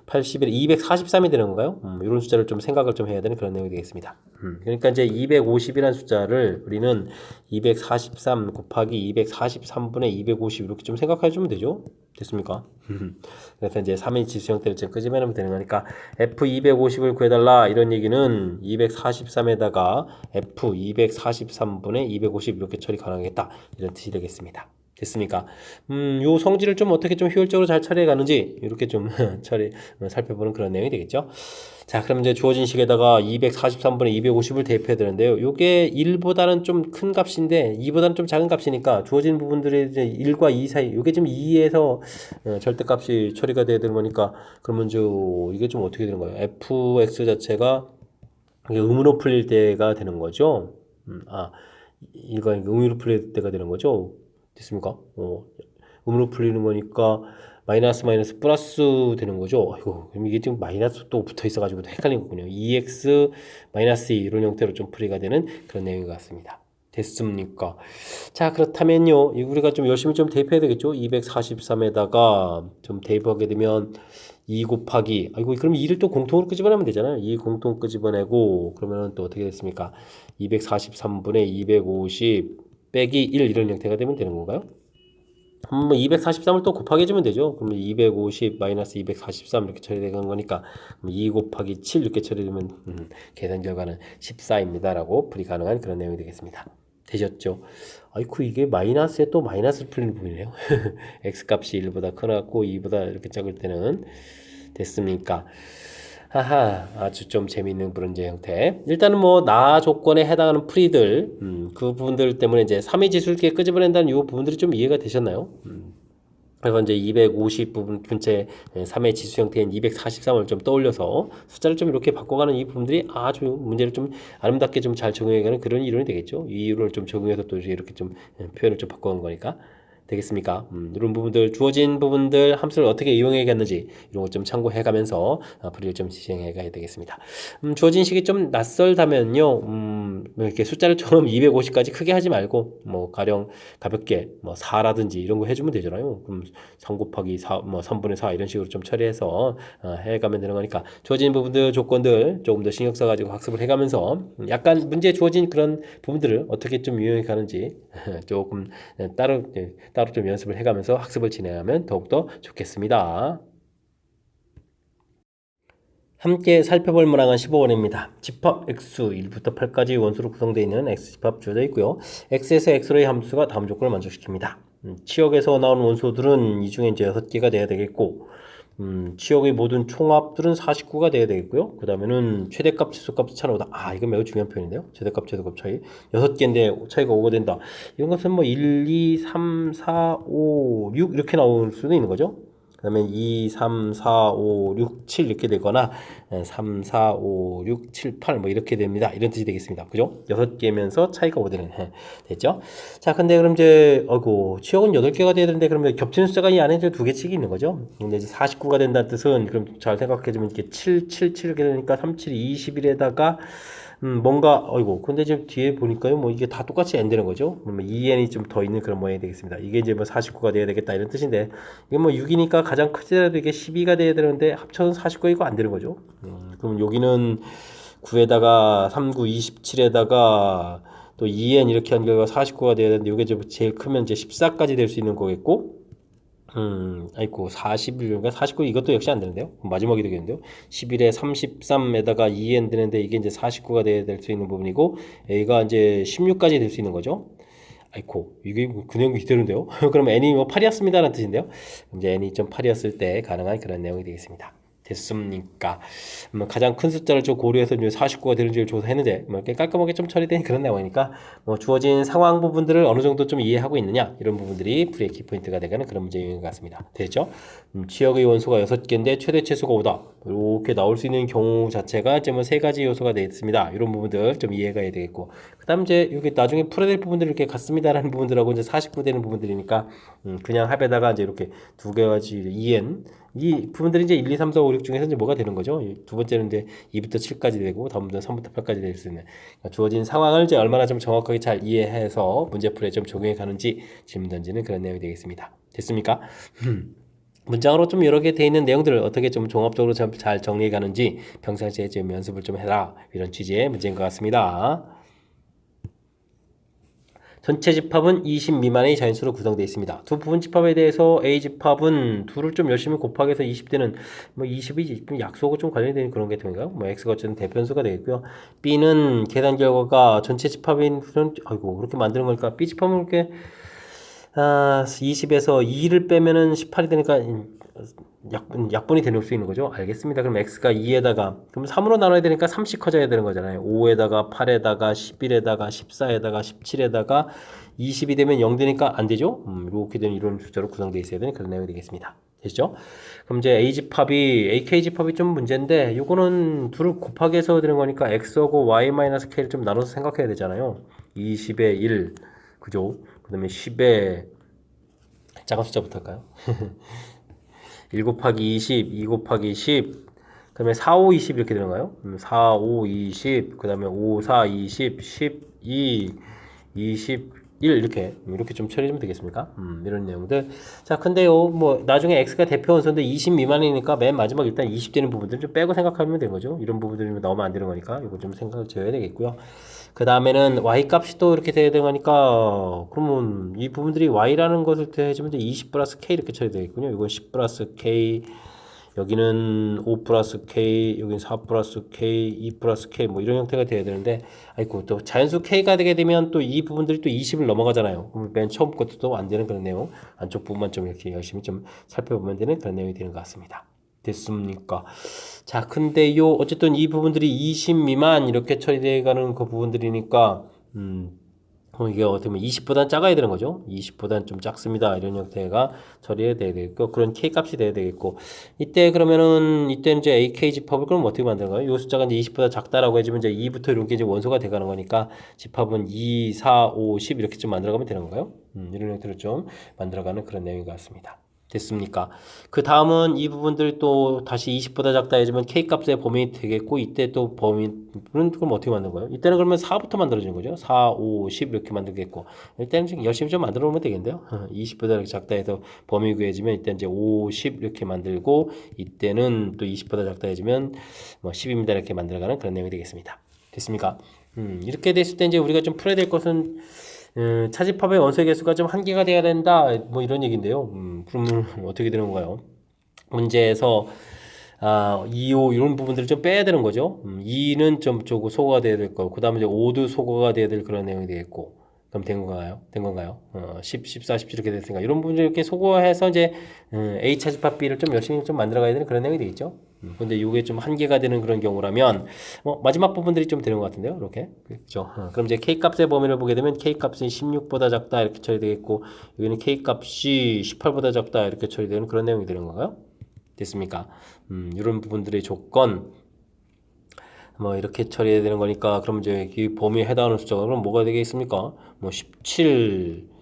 80에 243이 되는 건가요? 이런 숫자를 좀 생각을 좀 해야 되는 그런 내용이 되겠습니다. 그러니까 이제 250이라는 숫자를 우리는 243 곱하기 243분의 250 이렇게 좀 생각해 주면 되죠. 됐습니까? 그래서 이제 3의 지수 형태를 좀 끄집어내면 되는 거니까 F250을 구해달라 이런 얘기는 243에다가 F243분의 250 이렇게 처리 가능하겠다 이런 뜻이 되겠습니다. 됐습니까? 요 성질을 좀 어떻게 좀 효율적으로 잘 처리해 가는지 이렇게 좀 살펴보는 그런 내용이 되겠죠. 자, 그럼 이제 주어진 식에다가 243분의 250을 대입해야 되는데요. 요게 1보다는 좀 큰 값인데 2보다는 좀 작은 값이니까 주어진 부분들이 이제 1과 2 사이 요게 지금 2에서 절대값이 처리가 돼야 되는 거니까 그러면 이게 좀 어떻게 되는 거예요? fx 자체가 음으로 풀릴 때가 되는 거죠. 이거 음으로 풀릴 때가 되는 거죠. 됐습니까? 음으로 풀리는 거니까 마이너스 마이너스 플러스 되는 거죠. 아이고, 그럼 이게 지금 마이너스 또 붙어 있어가지고 헷갈린 거군요. 2x 마이너스 2 이런 형태로 좀 풀이가 되는 그런 내용인 것 같습니다. 됐습니까? 자, 그렇다면요. 우리가 좀 열심히 좀 대입해야 되겠죠. 243에다가 좀 대입하게 되면 2 곱하기 그럼 2를 또 공통으로 끄집어내면 되잖아요. 2 공통 끄집어내고 그러면 또 어떻게 됐습니까? 243분의 250 빼기 1 이런 형태가 되면 되는 건가요? 243을 또 곱하기 해주면 되죠. 그러면 250 마이너스 243 이렇게 처리되는 거니까 2 곱하기 7 이렇게 처리되면 계산 결과는 14입니다. 라고 풀이 가능한 그런 내용이 되겠습니다. 되셨죠? 아이쿠 이게 마이너스에 또 마이너스를 풀리는 부분이네요. x값이 1보다 커갖고 2보다 이렇게 작을 때는 됐습니까? 하하 아주 좀 재미있는 문제 형태. 일단은 뭐 나 조건에 해당하는 풀이들 그 부분들 때문에 이제 3의 지수를 이렇게 끄집어낸다는 이 부분들이 좀 이해가 되셨나요? 그래서 이제 250 부분 근처에 3의 지수 형태인 243을 좀 떠올려서 숫자를 좀 이렇게 바꿔가는 이 부분들이 아주 문제를 좀 아름답게 좀 잘 적용해가는 그런 이론이 되겠죠. 이 이론을 좀 적용해서 또 이렇게 좀 표현을 좀 바꿔간 거니까. 되겠습니까? 이런 부분들 주어진 부분들 함수를 어떻게 이용해야겠는지 이런 것 좀 참고해가면서 풀이를 좀 진행해가야 되겠습니다. 주어진 식이 좀 낯설다면요, 뭐 이렇게 숫자를 처음 250까지 크게 하지 말고 뭐 가령 가볍게 뭐 4라든지 이런 거 해주면 되잖아요. 그럼 3 곱하기 4, 뭐 3분의 4 이런 식으로 좀 처리해서 해가면 되는 거니까 주어진 부분들 조건들 조금 더 신경 써가지고 학습을 해가면서 약간 문제 주어진 그런 부분들을 어떻게 좀 이용해 가는지 조금 따로 좀 연습을 해가면서 학습을 진행하면 더욱더 좋겠습니다. 함께 살펴볼 문항은 15번입니다. 집합 x 1부터 8까지 원수로 구성되어 있는 x집합 주어져 있고요. x에서 x로의 함수가 다음 조건을 만족시킵니다. 치역에서 나온 원소들은 이 중에 이제 6개가 돼야 되겠고 치역의 모든 총합들은 49가 돼야 되겠고요. 그 다음에는 최대값, 최소값 차이가 오다. 이건 매우 중요한 표현인데요. 최대값, 최소값 차이. 6개인데 차이가 오게 된다. 이런 것은 뭐 1, 2, 3, 4, 5, 6 이렇게 나올 수도 있는 거죠. 그 다음에 2, 3, 4, 5, 6, 7 이렇게 되거나 3, 4, 5, 6, 7, 8 뭐 이렇게 됩니다. 이런 뜻이 되겠습니다. 그죠? 6개면서 차이가 5되는 됐죠? 자, 근데 그럼 이제 치역은 8개가 돼야 되는데 그러면 겹치는 숫자가 이 안에 2개씩이 있는 거죠. 근데 이제 49가 된다는 뜻은 그럼 잘 생각해주면 이렇게 7, 7, 7 이렇게 되니까 3, 7, 21에다가 뭔가 근데 지금 뒤에 보니까요 뭐 이게 다 똑같이 n 되는 거죠. 그러면 2n이 좀 더 있는 그런 모양이 되겠습니다. 이게 이제 뭐 49가 돼야 되겠다 이런 뜻인데 이게 뭐 6이니까 가장 크지라도 이게 12가 돼야 되는데 합쳐서 49가 이거 안 되는 거죠. 그럼 여기는 9에다가 39, 27에다가 또 2n 이렇게 한 결과 49가 돼야 되는데 이게 제일 크면 이제 14까지 될 수 있는 거겠고 41인가 49 이것도 역시 안 되는데요. 마지막이 되겠는데요. 11에 33에다가 2n 되는데 이게 이제 49가 될 수 있는 부분이고 a가 이제 16까지 될 수 있는 거죠. 이게 그냥 이대로인데요. 그럼 n이 뭐 8이었습니다라는 뜻인데요. 이제 n이 8이었을 때 가능한 그런 내용이 되겠습니다. 됐습니까? 가장 큰 숫자를 좀 고려해서 이제 49가 되는지를 조사했는데 뭐 이렇게 깔끔하게 좀 처리된 그런 내용이니까 뭐 주어진 상황 부분들을 어느 정도 좀 이해하고 있느냐 이런 부분들이 풀이의 키포인트가 되는 그런 문제인 것 같습니다. 됐죠? 치역의 원소가 6개인데 최대 최소가 5다. 이렇게 나올 수 있는 경우 자체가 이제 뭐 3가지 요소가 되어 있습니다. 이런 부분들 좀 이해가 해야 되겠고 그다음 이제 여기 나중에 풀어야 될 부분들 이렇게 같습니다라는 부분들하고 이제 49 되는 부분들이니까 그냥 합에다가 이제 이렇게 2개가지 2n 이 부분들이 이제 1, 2, 3, 4, 5, 6 중에서 이제 뭐가 되는 거죠? 두 번째는 이제 2부터 7까지 되고, 다음부터 3부터 8까지 될 수 있는 그러니까 주어진 상황을 이제 얼마나 좀 정확하게 잘 이해해서 문제풀이에 좀 적용해 가는지 질문 던지는 그런 내용이 되겠습니다. 됐습니까? 문장으로 좀 여러 개 돼 있는 내용들을 어떻게 좀 종합적으로 잘 정리해 가는지 평상시에 좀 연습을 좀 해라. 이런 취지의 문제인 것 같습니다. 전체 집합은 20 미만의 자연수로 구성되어 있습니다. 두 부분 집합에 대해서 A 집합은 둘을 좀 열심히 곱하기 해서 20대는 뭐 20이 약속과 좀 관련된 그런 게 되는가요? 뭐 X가 어쨌든 대변수가 되겠고요. B는 계산 결과가 전체 집합인 그렇게 만드는 거니까 B 집합은 이렇게 20에서 2를 빼면은 18이 되니까 약분이 되는 수 있는 거죠. 알겠습니다. 그럼 x가 2에다가 그럼 3으로 나눠야 되니까 3씩 커져야 되는 거잖아요. 5에다가 8에다가 11에다가 14에다가 17에다가 20이 되면 0 되니까 안 되죠. 이렇게 되는 이런 숫자로 구성되어 있어야 되는 그런 내용이 되겠습니다. 되시죠? 그럼 이제 AK 집합이 좀 문제인데 요거는 둘을 곱하기 해서 되는 거니까 x하고 y-k를 좀 나눠서 생각해야 되잖아요. 20에 1 그죠? 그 다음에 10에 작은 숫자부터 할까요? 1 곱하기 20, 2 곱하기 10, 그 다음에 4, 5, 20 이렇게 되는가요? 4, 5, 20, 그 다음에 5, 4, 20, 12, 21 이렇게 좀 처리하면 되겠습니까? 이런 내용들. 자, 근데요, 뭐 나중에 x가 대표 원소인데 20 미만이니까 맨 마지막 일단 20 되는 부분들 좀 빼고 생각하면 되는 거죠. 이런 부분들이 나오면 안 되는 거니까 이거 좀 생각을 지어야 되겠고요. 그 다음에는 y 값이 또 이렇게 돼야 되니까 그러면 이 부분들이 y라는 것을 해주면 20 플러스 k 이렇게 처리되겠군요. 이건 10 플러스 k 여기는 5 플러스 K, 여기는 4 플러스 K, 2 플러스 K 뭐 이런 형태가 돼야 되는데 아이고 또 자연수 K가 되게 되면 또 이 부분들이 또 20을 넘어가잖아요. 그럼 맨 처음 것도 또 안 되는 그런 내용. 안쪽 부분만 좀 이렇게 열심히 좀 살펴보면 되는 그런 내용이 되는 것 같습니다. 됐습니까? 자, 근데요 어쨌든 이 부분들이 20 미만 이렇게 처리되어 가는 그 부분들이니까 이게 어떻게 보면 20보다는 작아야 되는 거죠. 20보다는 좀 작습니다. 이런 형태가 처리해야 되겠고, 그런 K 값이 돼야 되겠고, 이때 그러면은, 이때 이제 AK 집합을 그럼 어떻게 만드는 거예요? 요 숫자가 이제 20보다 작다라고 해주면 이제 2부터 이렇게 이제 원소가 돼가는 거니까, 집합은 2, 4, 5, 10 이렇게 좀 만들어가면 되는 건가요? 이런 형태로 좀 만들어가는 그런 내용인 것 같습니다. 됐습니까? 그 다음은 이 부분들 또 다시 20보다 작다 해주면 K 값의 범위 되겠고 이때 또 범위는 그럼 어떻게 만든 거예요? 이때는 그러면 4부터 만들어지는 거죠. 4, 5, 10 이렇게 만들겠고 일단은 좀 열심히 좀 만들어 놓으면 되겠는데요. 20보다 이렇게 작다 해서 범위 구해지면 이때 이제 5, 10 이렇게 만들고 이때는 또 20보다 작다 해주면 뭐 10입니다 이렇게 만들어가는 그런 내용이 되겠습니다. 됐습니까? 이렇게 됐을 때 이제 우리가 좀 풀어야 될 것은 차집합의 원소의 개수가 좀 한계가 돼야 된다. 뭐 이런 얘기인데요. 그러면 어떻게 되는 건가요? 문제에서 2, 5 이런 부분들을 좀 빼야 되는 거죠. 2는 좀 조금 소거가 돼야 될 거고, 그 다음에 이제 5도 소거가 돼야 될 그런 내용이 되겠고, 그럼 된 건가요? 10, 14, 17 이렇게 됐으니까 이런 부분들 이렇게 소거해서 이제 A 차집합 B를 좀 열심히 좀 만들어가야 되는 그런 내용이 되겠죠. 근데 이게 좀 한계가 되는 그런 경우라면 마지막 부분들이 좀 되는 것 같은데요. 이렇게 그렇죠. 그럼 이제 K 값의 범위를 보게 되면 K 값이 16보다 작다 이렇게 처리되겠고 여기는 K 값이 18보다 작다 이렇게 처리되는 그런 내용이 되는 건가요? 됐습니까? 이런 부분들의 조건 뭐 이렇게 처리해야 되는 거니까 그럼 이제 이 범위에 해당하는 숫자가 그럼 뭐가 되겠습니까? 뭐 17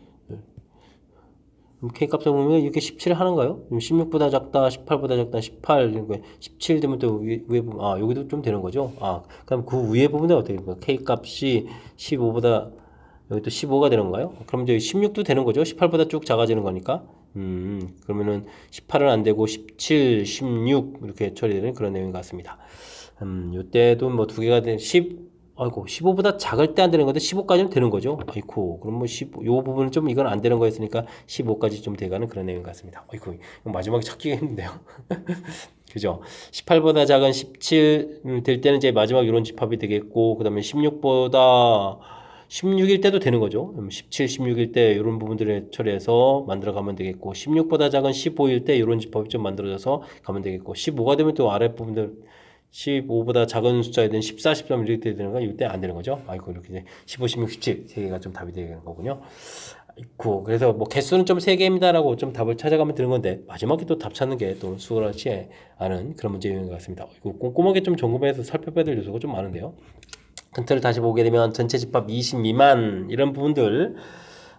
K 값을 보면 이렇게 17 하는가요? 16보다 작다, 18보다 작다, 18, 17 되면 또 위에 부분, 여기도 좀 되는 거죠? 그럼 그 위에 부분은 어떻게 됩니까? K 값이 15보다, 여기 또 15가 되는 건가요? 그럼 이제 16도 되는 거죠? 18보다 쭉 작아지는 거니까. 그러면은 18은 안 되고 17, 16 이렇게 처리되는 그런 내용인 것 같습니다. 요때도 뭐 두 개가 된 10, 아이고 15보다 작을 때 안 되는 건데 15까지는 되는 거죠. 아이고 그럼 뭐 15, 요 부분은 좀 이건 안 되는 거였으니까 15까지 좀 돼가는 그런 내용 같습니다. 아이고 마지막에 찾기가 했는데요. 그죠? 18보다 작은 17 될 때는 이제 마지막 이런 집합이 되겠고 그 다음에 16보다 16일 때도 되는 거죠. 17, 16일 때 이런 부분들을 처리해서 만들어 가면 되겠고 16보다 작은 15일 때 이런 집합이 좀 만들어져서 가면 되겠고 15가 되면 또 아래 부분들 15보다 작은 숫자에 대한 14, 13 이렇게 되는 건 이때 안 되는 거죠. 아이고 이렇게 이제 15, 16, 17 세 개가 좀 답이 되는 거군요. 아이고 그래서 뭐 개수는 좀 세 개입니다라고 좀 답을 찾아가면 되는 건데 마지막에 또 답 찾는 게 또 수월하지 않은 그런 문제인 것 같습니다. 이거 꼼꼼하게 좀 점검해서 살펴봐야 될 요소가 좀 많은데요. 큰 틀을 다시 보게 되면 전체 집합 20 미만 이런 부분들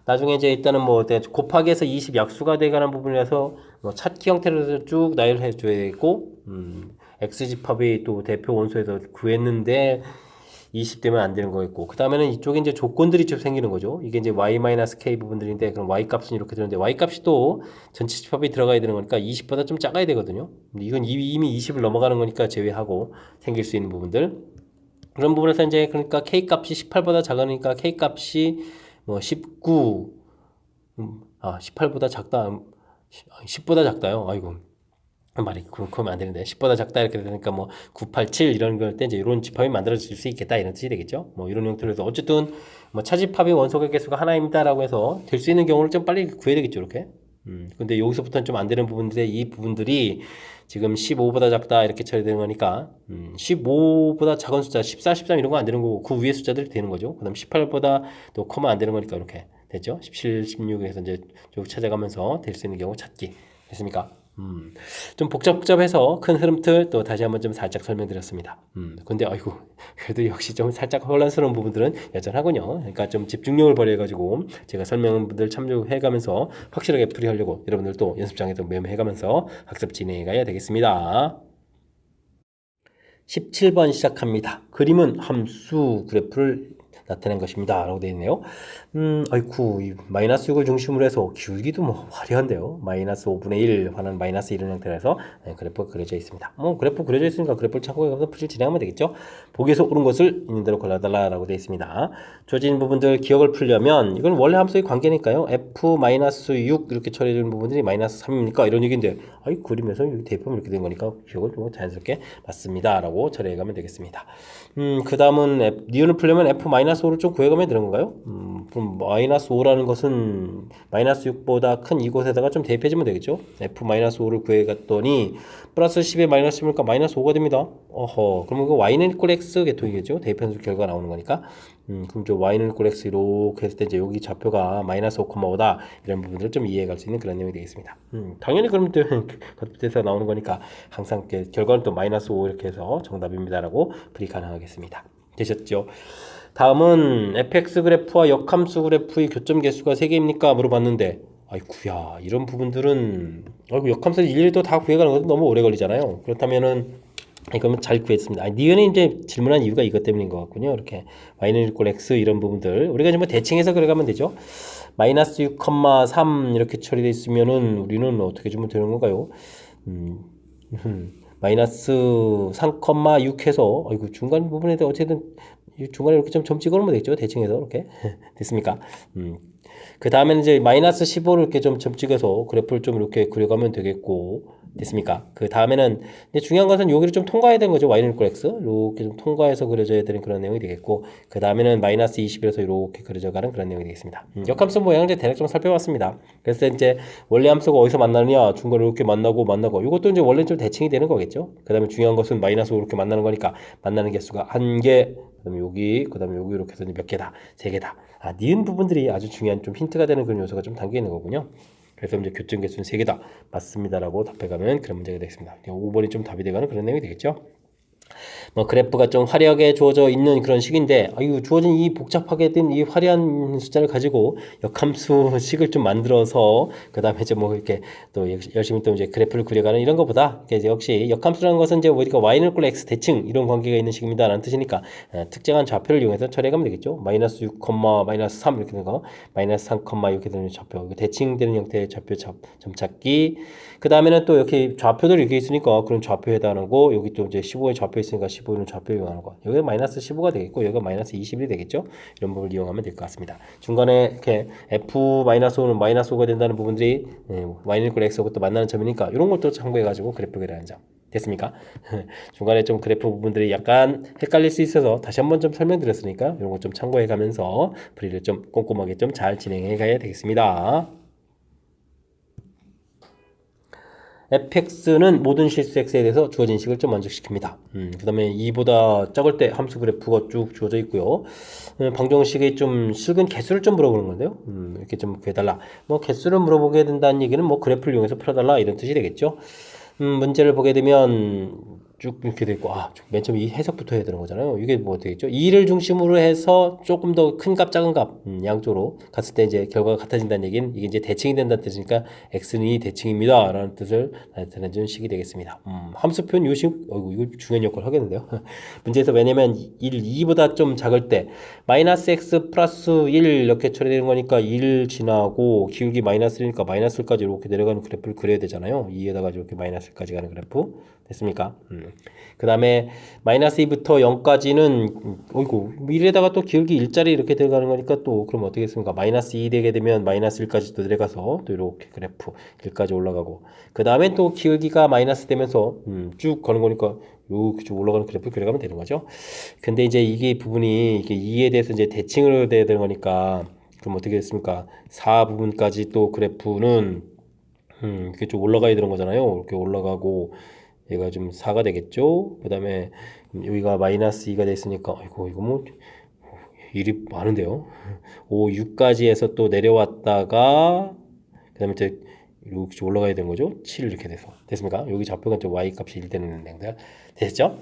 나중에 이제 일단은 뭐 곱하기해서 20 약수가 돼가는 부분이라서 뭐 찾기 형태로 쭉 나열해 줘야 되고 X집합이 또 대표 원소에서 구했는데 20 되면 안 되는 거겠고 그 다음에는 이쪽에 이제 조건들이 좀 생기는 거죠. 이게 이제 y-k 부분들인데 그럼 y 값은 이렇게 되는데 y 값이 또 전체 집합이 들어가야 되는 거니까 20보다 좀 작아야 되거든요. 근데 이건 이미 20을 넘어가는 거니까 제외하고 생길 수 있는 부분들 그런 부분에서 이제 그러니까 k 값이 18보다 작으니까 k 값이 뭐 19, 18보다 작다, 10보다 작다요. 아이고. 말이 그러면 안 되는데 10보다 작다 이렇게 되니까 뭐 9, 8, 7 이런 걸 때 이제 이런 집합이 만들어질 수 있겠다 이런 뜻이 되겠죠. 뭐 이런 형태로 해서 어쨌든 뭐 차집합의 원소의 개수가 하나입니다라고 해서 될 수 있는 경우를 좀 빨리 구해야 되겠죠 이렇게. 근데 여기서부터는 좀 안 되는 부분들에 이 부분들이 지금 15보다 작다 이렇게 처리되는 거니까 15보다 작은 숫자 14, 13 이런 거 안 되는 거고 그 위에 숫자들이 되는 거죠. 그다음 18보다 또 커면 안 되는 거니까 이렇게 됐죠. 17, 16에서 이제 쭉 찾아가면서 될 수 있는 경우 찾기 됐습니까? 좀 복잡해서 큰 흐름틀 또 다시 한번 좀 살짝 설명드렸습니다. 근데 아이고 그래도 역시 좀 살짝 혼란스러운 부분들은 여전하군요. 그러니까 좀 집중력을 발휘해가지고 제가 설명분들 참조해가면서 확실하게 풀이하려고 여러분들도 연습장에서 메모해가면서 학습 진행해가야 되겠습니다. 17번 시작합니다. 그림은 함수 그래프를 나타낸 것입니다. 라고 되어 있네요. 아이쿠, 이 마이너스 6을 중심으로 해서 기울기도 뭐 화려한데요. 마이너스 5분의 1 하는 마이너스 1을 형태로 해서 그래프가 그려져 있습니다. 뭐 그래프 그려져 있으니까 그래프를 참고해 가면서 풀이 진행하면 되겠죠. 보기에서 옳은 것을 있는 대로 골라달라라고 되어 있습니다. 주어진 부분들 기억을 풀려면 이건 원래 함수의 관계니까요. f-6 이렇게 처리되는 부분들이 마이너스 3입니까? 이런 얘기인데 아이 그림에서 여기 대입하면 이렇게 된 거니까 기억을 좀 자연스럽게 맞습니다. 라고 처리해 가면 되겠습니다. 그 다음은 니은을 풀려면 f-5를 좀 구해가면 되는 건가요? 그럼 마이너스 5라는 것은 마이너스 6보다 큰 이곳에다가 좀 대입해주면 되겠죠? f-5를 구해갔더니 플러스 10에 마이너스 10이니까 마이너스 5가 됩니다. 어허, 그러면 그 y는 이퀄 x 계통이겠죠? 대입해서 결과가 나오는 거니까. 그럼 저 y는 이퀄 x 이렇게 했을 때 이제 여기 좌표가 마이너스 5,5다 이런 부분들을 좀 이해해 갈 수 있는 그런 내용이 되겠습니다. 당연히 그럼 또 겉에서 나오는 거니까 항상 결과는 또 마이너스 5 이렇게 해서 정답입니다라고 풀이 가능하겠습니다. 되셨죠? 다음은 fx 그래프와 역함수 그래프의 교점 개수가 3개입니까? 물어봤는데 아이쿠야 이런 부분들은 역함수를 일일이 또 다 구해가는 것도 너무 오래 걸리잖아요. 그렇다면은 이거는 잘 구했습니다. 니은이 이제 질문한 이유가 이것 때문인 것 같군요. 이렇게 y는 이퀄 x 이런 부분들 우리가 이제 뭐 대칭해서 그래가면 되죠. 마이너스 6,3 이렇게 처리되어 있으면은 우리는 어떻게 주면 되는 건가요? 마이너스 3,6 해서 아이고 중간 부분에 어쨌든 중간에 이렇게 좀 점 찍어놓으면 되겠죠. 대칭해서 이렇게 됐습니까? 그 다음에는 이제 마이너스 15를 이렇게 좀 점 찍어서 그래프를 좀 이렇게 그려가면 되겠고 됐습니까? 그 다음에는 중요한 것은 여기를 좀 통과해야 되는 거죠. y는 이퀄 x 이렇게 좀 통과해서 그려져야 되는 그런 내용이 되겠고 그 다음에는 마이너스 21에서 이렇게 그려져가는 그런 내용이 되겠습니다. 역함수 모양을 이제 대략 좀 살펴봤습니다. 그래서 이제 원래 함수가 어디서 만나느냐 중간에 이렇게 만나고 이것도 이제 원래 좀 대칭이 되는 거겠죠. 그 다음에 중요한 것은 마이너스 5 이렇게 만나는 거니까 만나는 개수가 1개 그다음에 여기 이렇게 해서 몇 개다 3개다. 니은 부분들이 아주 중요한 좀 힌트가 되는 그런 요소가 좀 담겨 있는 거군요. 그래서 이제 교점 개수는 3개다. 맞습니다라고 답해가면 그런 문제가 되겠습니다. 5번이 좀 답이 되가는 그런 내용이 되겠죠. 뭐 그래프가 좀 화려하게 주어져 있는 그런 식인데 주어진 이 복잡하게 된 이 화려한 숫자를 가지고 역함수식을 좀 만들어서 그 다음에 이제 뭐 이렇게 또 열심히 또 이제 그래프를 그려가는 이런 것보다 이제 역시 역함수라는 것은 이제 우리가 y는 이퀄 x 대칭 이런 관계가 있는 식입니다 라는 뜻이니까 특정한 좌표를 이용해서 처리해가면 되겠죠. 마이너스 6, 마이너스 3 이렇게 되는 거 마이너스 3, 이렇게 되는 좌표 대칭되는 형태의 좌표 점찾기 그 다음에는 또 이렇게 좌표들이 이렇게 있으니까 그런 좌표에 해당하고 여기 또 이제 15의 좌표 있으니까 15는 좌표 이용하는 거. 여기가 마이너스 15가 되겠고 여기가 마이너스 21이 되겠죠. 이런 부분을 이용하면 될 것 같습니다. 중간에 이렇게 f-5는 마이너스 5가 된다는 부분들이 y는 이퀄 x하고 또 만나는 점이니까 이런 것도 참고해가지고 그래프 그리는 점. 됐습니까? 중간에 좀 그래프 부분들이 약간 헷갈릴 수 있어서 다시 한번 좀 설명드렸으니까 이런 것 좀 참고해 가면서 풀이를 좀 꼼꼼하게 좀 잘 진행해 가야 되겠습니다. fx는 모든 실수 x에 대해서 주어진 식을 좀 만족시킵니다. 그 다음에 2보다 작을 때 함수 그래프가 쭉 주어져 있고요. 방정식의 좀 실근 개수를 좀 물어보는 건데요. 이렇게 좀 구해달라. 뭐 개수를 물어보게 된다는 얘기는 뭐 그래프를 이용해서 풀어달라 이런 뜻이 되겠죠. 문제를 보게 되면 쭉 이렇게 되고 맨 처음 이 해석부터 해야 되는 거잖아요. 이게 뭐 되겠죠? 2를 중심으로 해서 조금 더 큰 값, 작은 값 양쪽으로 갔을 때 이제 결과가 같아진다는 얘기는 이게 이제 대칭이 된다는 뜻이니까 x는 2 대칭입니다 라는 뜻을 나타내주는 식이 되겠습니다. 함수 표현 요 식, 이거 중요한 역할을 하겠는데요. 문제에서 왜냐면 2보다 좀 작을 때 마이너스 x 플러스 1 이렇게 처리되는 거니까 1 지나고 기울기 마이너스 1이니까 마이너스 1까지 이렇게 내려가는 그래프를 그려야 되잖아요. 2에다가 이렇게 마이너스 1까지 가는 그래프 됐습니까? 그 다음에 마이너스 2부터 0까지는 1에다가 또 기울기 1짜리 이렇게 들어가는 거니까 또 그럼 어떻게 했습니까? 마이너스 2 되게 되면 마이너스 1까지 또 내려가서 또 이렇게 그래프 1까지 올라가고 그 다음에 또 기울기가 마이너스 되면서 쭉 가는 거니까 이렇게 쭉 올라가는 그래프 그려가면 되는 거죠. 근데 이제 이게 부분이 이게 2에 대해서 이제 대칭을 돼야 되는 거니까 그럼 어떻게 됐습니까? 4 부분까지 또 그래프는 이렇게 좀 올라가야 되는 거잖아요. 이렇게 올라가고 얘가 좀 4가 되겠죠. 그 다음에 여기가 마이너스 2가 됐으니까 이거 뭐 일이 많은데요. 5, 6까지 해서 또 내려왔다가 그 다음에 이제 이렇게 올라가야 되는 거죠. 7 이렇게 돼서 됐습니까? 여기 좌표가 좀 y 값이 1 되는 내용들 됐죠?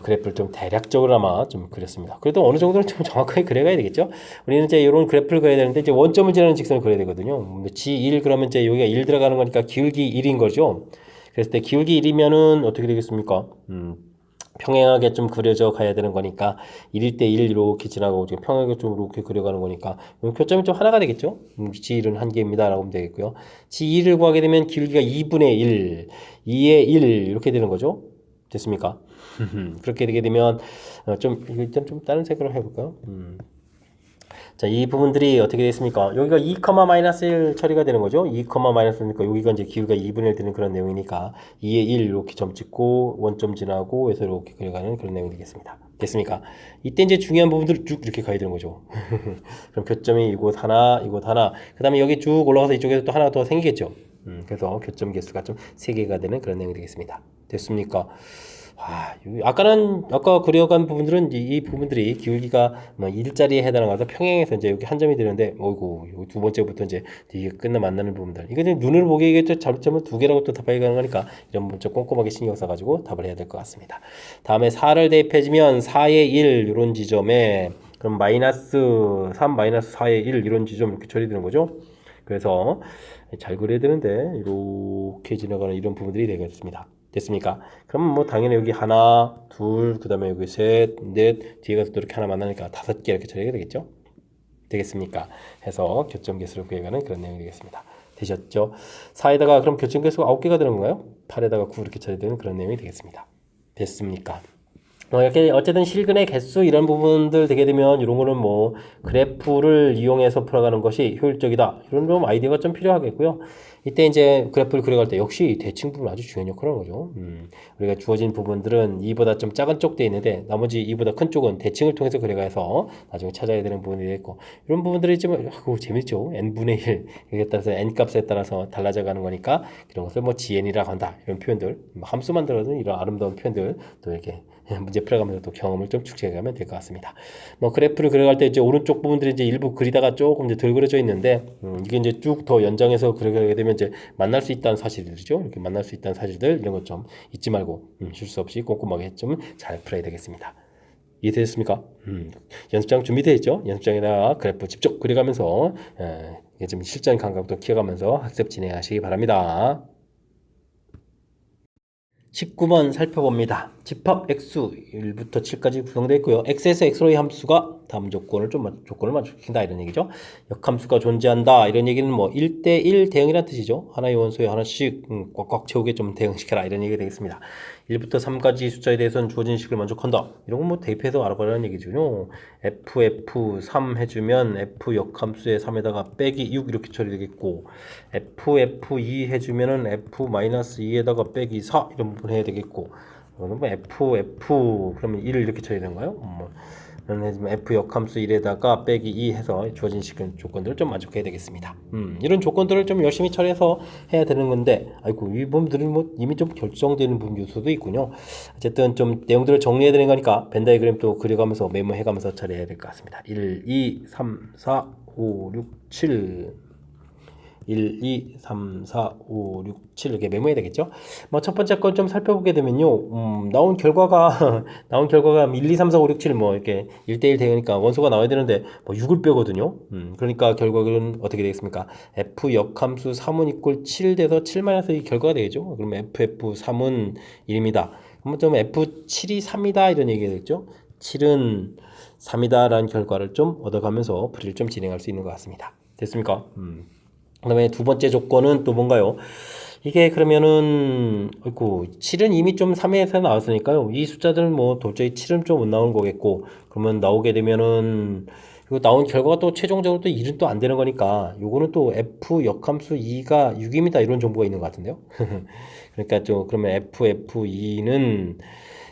그래프를 좀 대략적으로 아마 좀 그렸습니다. 그래도 어느 정도는 좀 정확하게 그려가야 되겠죠? 우리는 이제 이런 그래프를 그려야 되는데 이제 원점을 지나는 직선을 그려야 되거든요. G1 그러면 이제 여기가 1 들어가는 거니까 기울기 1인 거죠. 그랬을 때 기울기 1이면은 어떻게 되겠습니까? 평행하게 좀 그려져 가야 되는 거니까 1일 때 1 이렇게 지나가고 지금 평행하게 좀 이렇게 그려가는 거니까 교점이 좀 하나가 되겠죠. G1은 한 개입니다 라고 하면 되겠고요. G2를 구하게 되면 길이가 2분의 1, 2의 1 이렇게 되는 거죠. 됐습니까? 그렇게 되게 되면 좀 일단 좀 다른 색으로 해볼까요? 자, 이 부분들이 어떻게 됐습니까? 여기가 2, 마이너스 1 처리가 되는 거죠. 2, 마이너스 1이니까 여기가 이제 기울기가 2분의 1 되는 그런 내용이니까 2에 1 이렇게 점 찍고 원점 지나고 해서 이렇게 그려가는 그런 내용이 되겠습니다. 됐습니까? 이때 이제 중요한 부분들을 쭉 이렇게 가야 되는 거죠. 그럼 교점이 이곳 하나, 그 다음에 여기 쭉 올라가서 이쪽에서 또 하나 더 생기겠죠. 그래서 교점 개수가 좀 3개가 되는 그런 내용이 되겠습니다. 됐습니까? 아까 그려간 부분들은 이 부분들이 기울기가 뭐 1짜리에 해당하서 평행해서 이제 여기 한 점이 되는데, 어이구, 여기 두 번째부터 이제 이게 끝나 만나는 부분들. 이거 이제 눈으로 보기에 잘못하면 2개라고 또 답하기 가능하니까 이런 부분 좀 꼼꼼하게 신경 써가지고 답을 해야 될 것 같습니다. 다음에 4를 대입해주면 4의 1 이런 지점에 그럼 마이너스 3, 마이너스 4의 1 이런 지점 이렇게 처리되는 거죠. 그래서 잘 그려야 되는데 이렇게 지나가는 이런 부분들이 되겠습니다. 됐습니까? 그럼 뭐 당연히 여기 하나, 둘, 그 다음에 여기 셋, 넷, 뒤에 가서 또 이렇게 하나 만나니까 5개 이렇게 처리가 되겠죠? 되겠습니까? 해서 교점 개수를 구해가는 그런 내용이 되겠습니다. 되셨죠? 4에다가 그럼 교점 개수가 9개가 되는 건가요? 8에다가 9 이렇게 처리되는 그런 내용이 되겠습니다. 됐습니까? 이렇게 어쨌든 실근의 개수 이런 부분들 되게 되면 이런 거는 뭐 그래프를 이용해서 풀어가는 것이 효율적이다. 이런 좀 아이디어가 좀 필요하겠고요. 이때 이제 그래프를 그려갈 때 역시 대칭 부분 아주 중요한 역할을 하는 거죠. 우리가 주어진 부분들은 이보다 좀 작은 쪽돼 있는데 나머지 이보다 큰 쪽은 대칭을 통해서 그려가서 나중에 찾아야 되는 부분이 되겠고 이런 부분들이 좀 재밌죠. n분의 1 여기에 따라서 n 값에 따라서 달라져 가는 거니까 이런 것을 뭐 gn이라고 한다 이런 표현들 함수 만들어서 이런 아름다운 표현들 또 이렇게 문제 풀어가면서 또 경험을 좀 축적해가면 될 것 같습니다. 뭐 그래프를 그려갈 때 이제 오른쪽 부분들이 이제 일부 그리다가 조금 이제 덜 그려져 있는데 이게 이제 쭉 더 연장해서 그려가게 되면 이제 만날 수 있다는 사실이죠. 이렇게 만날 수 있다는 사실들 이런 것 좀 잊지 말고 실수 없이 꼼꼼하게 좀 잘 풀어야 되겠습니다. 이해되셨습니까? 연습장 준비되어 있죠? 연습장에다가 그래프 직접 그려가면서 이게 좀 실전 감각도 키워가면서 학습 진행하시기 바랍니다. 19번 살펴봅니다. 집합 x 1부터 7까지 구성되어 있고요. x에서 x로의 함수가 다음 조건을 만족시킨다 이런 얘기죠. 역함수가 존재한다 이런 얘기는 뭐 1대1 대응이라는 뜻이죠. 하나의 원소에 하나씩 꽉꽉 채우게 좀 대응시켜라 이런 얘기가 되겠습니다. 1부터 3까지 숫자에 대해서는 주어진 식을 만족한다. 이런 건 뭐 대입해서 알아보라는 얘기죠. f3 해주면 f 역함수의 3에다가 빼기 6 이렇게 처리되겠고 f2 해주면은 f-2에다가 빼기 4 이런 부분 해야 되겠고 이거는 뭐 f 그러면 1을 이렇게 처리되는가요? f 역함수 1에다가 빼기 2 해서 주어진 식은 조건들을 좀 만족해야 되겠습니다. 이런 조건들을 좀 열심히 처리해서 해야 되는 건데, 아이고, 이 부분들은 뭐 이미 좀 결정되는 부분 요소도 있군요. 어쨌든 좀 내용들을 정리해야 되는 거니까 벤 다이그램 또 그려가면서 메모해가면서 처리해야 될 것 같습니다. 1, 2, 3, 4, 5, 6, 7 1, 2, 3, 4, 5, 6, 7 이렇게 메모해야 되겠죠? 뭐 첫 번째 건 좀 살펴보게 되면요. 나온 결과가 1, 2, 3, 4, 5, 6, 7 뭐 이렇게 1대1 되니까 원소가 나와야 되는데 뭐 6을 빼거든요. 그러니까 결과는 어떻게 되겠습니까? f 역함수 3은 이꼴 7 돼서 7-2 결과가 되겠죠? 그러면 ff3은 1입니다. 그러면 좀 f7이 3이다 이런 얘기가 되겠죠? 7은 3이다 라는 결과를 좀 얻어가면서 풀이를 좀 진행할 수 있는 것 같습니다. 됐습니까? 그 다음에 두 번째 조건은 또 뭔가요? 이게 그러면은, 7은 이미 좀 3에서 나왔으니까요. 이 숫자들은 뭐 도저히 7은 좀 못 나오는 거겠고, 그러면 나오게 되면은, 이거 나온 결과가 또 최종적으로 또 1은 또 안 되는 거니까, 요거는 또 f 역함수 2가 6입니다. 이런 정보가 있는 것 같은데요. 그러니까 좀, 그러면 f2는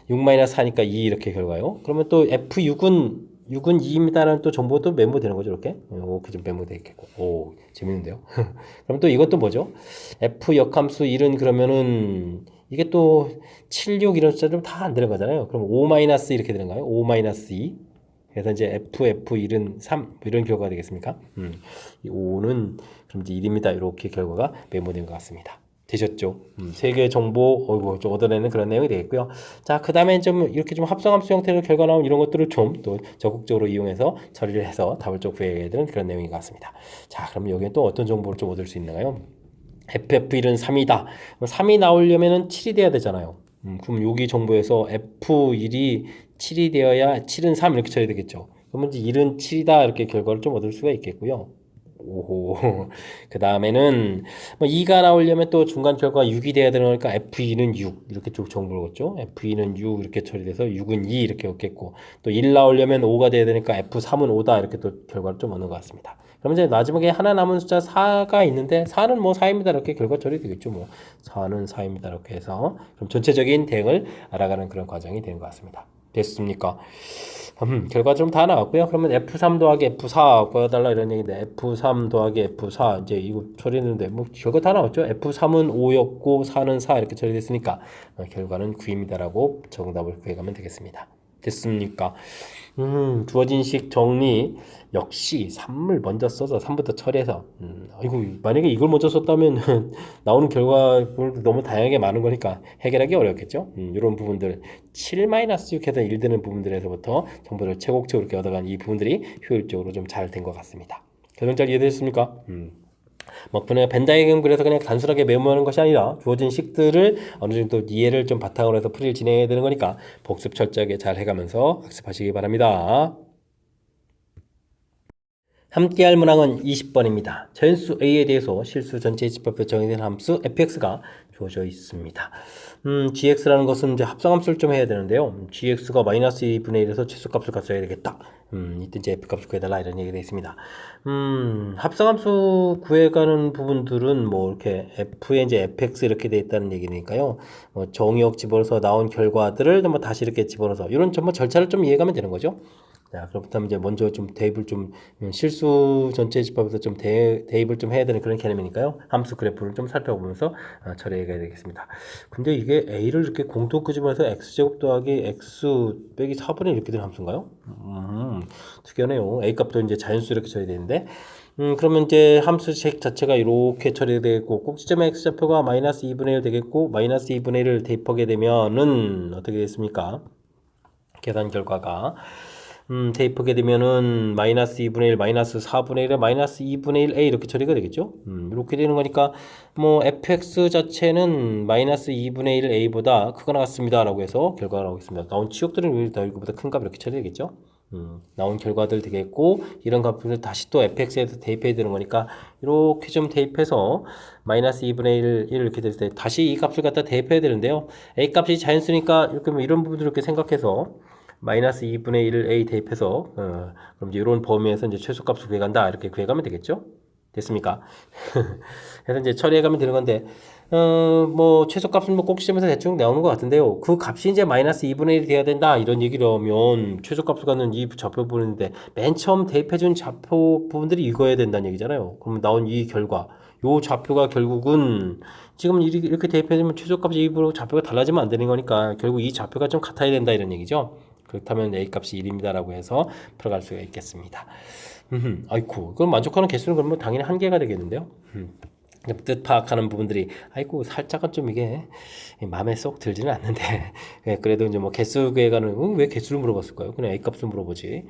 6-4니까 2 이렇게 결과요. 그러면 또 f6은 2입니다라는 또 정보도 메모되는 거죠, 이렇게. 이렇게 좀 메모되어 있겠고. 오, 재밌는데요. 그럼 또 이것도 뭐죠? f 역함수 1은 그러면은 이게 또 7, 6 이런 숫자들 다 안 되는 거잖아요. 그럼 5- 이렇게 되는가요? 5-2. 그래서 이제 f1은 3 이런 결과가 되겠습니까? 이 5는 그럼 이제 1입니다. 이렇게 결과가 메모된 것 같습니다. 되셨죠? 세 개의 정보 좀 얻어내는 그런 내용이 되겠고요. 자, 그 다음에 좀 이렇게 좀 합성함수 형태로 결과 나온 이런 것들을 좀 또 적극적으로 이용해서 처리를 해서 답을 좀 구해야 되는 그런 내용인 것 같습니다. 자, 그럼 여기에 또 어떤 정보를 좀 얻을 수 있나요? FF1은 3이다. 3이 나오려면은 7이 돼야 되잖아요. 그럼 여기 정보에서 F1이 7이 되어야 7은 3 이렇게 처리 되겠죠. 그러면 이제 1은 7이다 이렇게 결과를 좀 얻을 수가 있겠고요. 오호. 그 다음에는 뭐 2가 나오려면 또 중간 결과가 6이 돼야 되는 거니까 F2는 6 이렇게 쭉 정보를 얻죠. F2는 6 이렇게 처리돼서 6은 2 이렇게 얻겠고 또 1 나오려면 5가 돼야 되니까 F3은 5다 이렇게 또 결과를 좀 얻는 것 같습니다. 그러면 이제 마지막에 하나 남은 숫자 4가 있는데 4는 뭐 4입니다 이렇게 결과 처리 되겠죠. 뭐 4는 4입니다 이렇게 해서 그럼 전체적인 대응을 알아가는 그런 과정이 되는 것 같습니다. 됐습니까? 결과 좀 다 나왔고요. 그러면 F3 더하기 F4 구해달라 이런 얘기인데 F3 더하기 F4 이제 이거 처리했는데 뭐 결과 다 나왔죠. F3은 5였고 4는 4 이렇게 처리됐으니까 결과는 9입니다라고 정답을 구해가면 되겠습니다. 됐습니까? 주어진 식 정리 역시 3을 먼저 써서 3부터 처리해서 아이고 만약에 이걸 먼저 썼다면 나오는 결과물 너무 다양하게 많은 거니까 해결하기 어렵겠죠. 이런 부분들 7-6 해서 1 되는 부분들에서부터 정보를 최곡적으로 이렇게 얻어간 이 부분들이 효율적으로 좀 잘 된 것 같습니다. 결론잘 이해되셨습니까? 뭐 그냥 벤다이그램 그래서 그냥 단순하게 메모하는 것이 아니라 주어진 식들을 어느 정도 이해를 좀 바탕으로 해서 풀이를 진행해야 되는 거니까 복습 철저하게 잘 해가면서 학습하시기 바랍니다. 함께할 문항은 20번입니다. 자연수 A에 대해서 실수 전체 집합에 정의된 함수 fx가 주어져 있습니다. gx라는 것은 이제 합성함수를 좀 해야 되는데요. gx가 마이너스 2분의 1에서 최소값을 갖춰야 되겠다. 이때 이제 f값을 구해달라 이런 얘기가 되어 있습니다. 합성함수 구해가는 부분들은 뭐 이렇게 f에 이제 fx 이렇게 되어 있다는 얘기니까요. 뭐 정의역 집어넣어서 나온 결과들을 뭐 다시 이렇게 집어넣어서 이런 전부 절차를 좀 이해가면 되는 거죠. 자, 그렇다면 이제 먼저 좀 대입을 좀 실수 전체 집합에서 좀 대입을 좀 해야 되는 그런 개념이니까요. 함수 그래프를 좀 살펴보면서 처리해야 되겠습니다. 근데 이게 a를 이렇게 공통 끄집어내서 x제곱 더하기 x 빼기 4분의 1 이렇게 되는 함수인가요? 특이하네요. a 값도 이제 자연수 이렇게 처리되는데 그러면 이제 함수식 자체가 이렇게 처리되고 꼭지점의 x좌표가 마이너스 2분의 1 되겠고 마이너스 2분의 1을 대입하게 되면은 어떻게 됐습니까? 계산 결과가 대입하게 되면은 마이너스 2분의 1, 마이너스 4분의 1에 마이너스 2분의 1a 이렇게 처리가 되겠죠. 이렇게 되는 거니까 뭐 fx 자체는 마이너스 2분의 1 a보다 크거나 같습니다 라고 해서 결과가 나오겠습니다. 나온 치역들은 왜 더 이거보다 큰 값 이렇게 처리되겠죠. 나온 결과들 되겠고 이런 값을 다시 또 fx에서 대입해야 되는 거니까 이렇게 좀 대입해서 마이너스 2분의 1 이렇게 될 때 다시 이 값을 갖다 대입해야 되는데요. a 값이 자연수니까 이렇게 뭐 이런 부분들 이렇게 생각해서 마이너스 2분의 1을 a 대입해서 그럼 이제 이런 범위에서 이제 최소값을 구해간다 이렇게 구해가면 되겠죠? 됐습니까? 그래서 이제 처리해가면 되는 건데 뭐 최소값은 뭐 꼭 시험에서 대충 나오는 것 같은데요. 그 값이 이제 마이너스 2분의 1이 돼야 된다 이런 얘기를 하면 최소값을 갖는 이 좌표 부분인데 맨 처음 대입해준 좌표 부분들이 이거야 된다는 얘기잖아요. 그러면 나온 이 결과 요 좌표가 결국은 지금 이렇게 대입해주면 최소값이 입으로 좌표가 달라지면 안 되는 거니까 결국 이 좌표가 좀 같아야 된다 이런 얘기죠. 그렇다면 A값이 1입니다 라고 해서 풀어갈 수가 있겠습니다. 아이고 그럼 만족하는 개수는 그러면 당연히 한 개가 되겠는데요. 뜻 파악하는 부분들이 아이고 살짝은 좀 이게 마음에 쏙 들지는 않는데 그래도 이제 뭐 개수 구해가는 왜 개수를 물어봤을까요? 그냥 A값을 물어보지.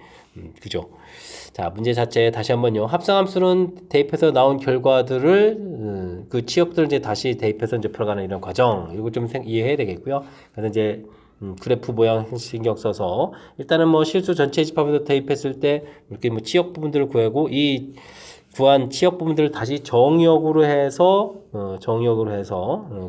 그죠? 자 문제 자체 다시 한번요. 합성함수는 대입해서 나온 결과들을 그 치역들을 이제 다시 대입해서 이제 풀어가는 이런 과정 이거 좀 이해해야 되겠고요. 그래서 이제 그래프 모양 신경 써서 일단은 뭐 실수 전체 집합에서 대입했을 때 이렇게 뭐 치역 부분들을 구하고 이 구한 치역 부분들을 다시 정역으로 해서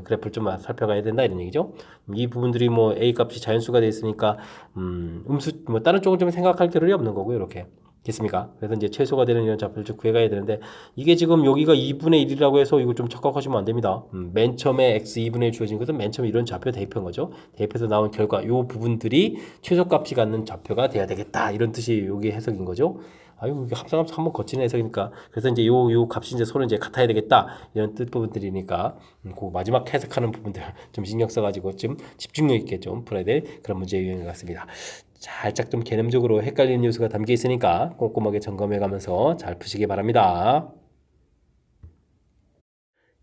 그래프를 좀 살펴가야 된다 이런 얘기죠. 이 부분들이 뭐 a 값이 자연수가 돼 있으니까 음수 뭐 다른 쪽은 좀 생각할 필요는 없는 거고요. 이렇게 됐습니까? 그래서 이제 최소가 되는 이런 좌표를 좀 구해가야 되는데 이게 지금 여기가 2분의 1이라고 해서 이거 좀 착각하시면 안 됩니다. 맨 처음에 x 2분의 1 주어진 것은 맨 처음에 이런 좌표 대입한 거죠. 대입해서 나온 결과 요 부분들이 최소값이 갖는 좌표가 돼야 되겠다 이런 뜻이 여기 해석인 거죠. 아유 이게 합성함수 한번 거치는 해석이니까 그래서 이제 요 값이 이제 서로 이제 같아야 되겠다 이런 뜻 부분들이니까 그 마지막 해석하는 부분들 좀 신경 써가지고 좀 집중력 있게 좀 풀어야 될 그런 문제 유형인 것 같습니다. 살짝 좀 개념적으로 헷갈리는 요소가 담겨 있으니까 꼼꼼하게 점검해 가면서 잘 푸시기 바랍니다.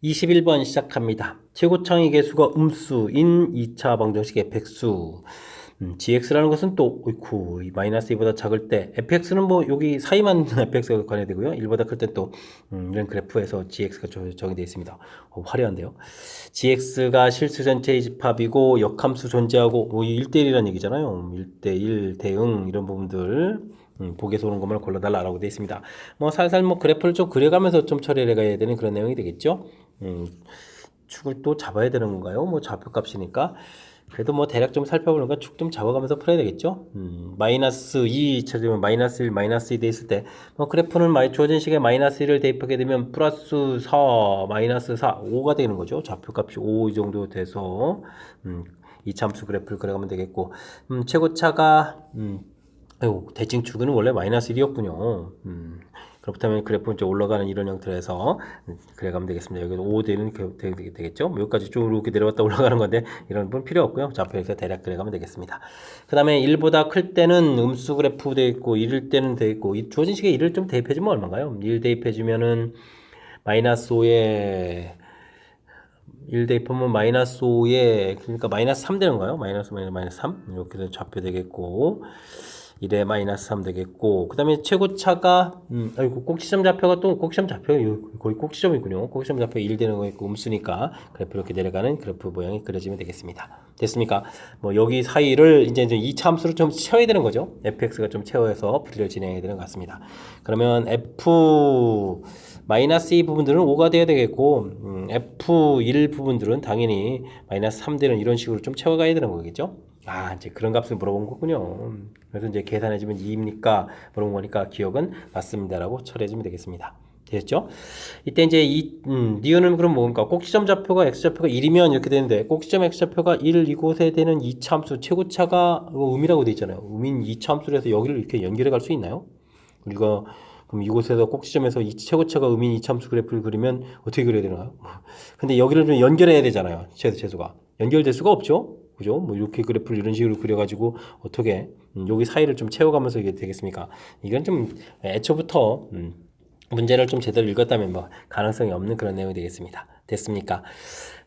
21번 시작합니다. 최고창의 개수가 음수인 2차 방정식 fx수 GX라는 것은 또, 어이쿠, 이 마이너스 2보다 작을 때, fx는 뭐 여기 사이만 fx가 관여되고요. 1보다 클 때 또, 이런 그래프에서 GX가 적용되어 있습니다. 화려한데요. GX가 실수 전체의 집합이고, 역함수 존재하고, 뭐 1대1이라는 얘기잖아요. 1대1, 대응, 이런 부분들. 보기에서 오는 것만 골라달라고 되어 있습니다. 뭐 살살 뭐 그래프를 좀 그려가면서 좀 처리를 해가야 되는 그런 내용이 되겠죠. 축을 또 잡아야 되는 건가요? 뭐 좌표값이니까. 그래도 뭐 대략 좀 살펴보니까 축 좀 잡아가면서 풀어야 되겠죠. 마이너스 2 처리되면 마이너스 1, 마이너스 2 돼 있을 때, 뭐 그래프는 주어진 식에 마이너스 1을 대입하게 되면 플러스 4, 마이너스 4, 5가 되는 거죠. 좌표값이 5 이 정도 돼서, 이참수 그래프를 그려가면 되겠고, 최고차가, 아이고, 대칭 축은 원래 마이너스 1이었군요. 그렇다면 그래프는 이제 올라가는 이런 형태에서 그래가면 되겠습니다. 여기도 5대는 되겠죠. 뭐 여기까지 쭉 이렇게 내려왔다 올라가는 건데 이런 분 필요 없고요. 좌표에서 대략 그래가면 되겠습니다. 그 다음에 1보다 클 때는 음수 그래프 되어 있고 1일 때는 되어 있고 이 주어진 식에 1을 좀 대입해주면 얼마인가요? 1 대입해주면은 마이너스 5에 1 대입하면 마이너스 5에 그러니까 마이너스 3 되는 거예요. 마이너스 3 이렇게 해서 좌표 되겠고 1에 마이너스 3 되겠고 그 다음에 최고차가 아이고 꼭지점 좌표가 또 꼭지점 좌표 거의 꼭지점이군요. 꼭지점 좌표 1 되는 거 있고 음수니까 그래프 이렇게 내려가는 그래프 모양이 그려지면 되겠습니다. 됐습니까? 뭐 여기 사이를 이제 2차 함수로 좀 채워야 되는 거죠. fx가 좀 채워서 풀이를 진행해야 되는 것 같습니다. 그러면 f 마이너스 2 부분들은 5가 돼야 되겠고 F1 부분들은 당연히 마이너스 3 되는 이런 식으로 좀 채워가야 되는 거겠죠. 아 이제 그런 값을 물어본 거군요. 그래서 이제 계산해주면 2입니까? 물어본 거니까 기억은 맞습니다라고 처리해주면 되겠습니다. 됐죠? 이때 이제 니은은 그럼 뭡니까? 꼭지점 좌표가 x좌표가 1이면 이렇게 되는데 꼭지점 x좌표가 1 이곳에 되는 2차 함수 최고차가 음이라고 돼 있잖아요. 음인 2차 함수로 해서 여기를 이렇게 연결해 갈 수 있나요? 우리가 그럼 이곳에서 꼭지점에서 이 최고차가 음인 이참수 그래프를 그리면 어떻게 그려야 되나요? 근데 여기를 좀 연결해야 되잖아요. 최소가. 연결될 수가 없죠. 그죠? 뭐 이렇게 그래프를 이런 식으로 그려가지고 어떻게 여기 사이를 좀 채워가면서 이게 되겠습니까? 이건 좀 애초부터 문제를 좀 제대로 읽었다면 뭐 가능성이 없는 그런 내용이 되겠습니다. 됐습니까?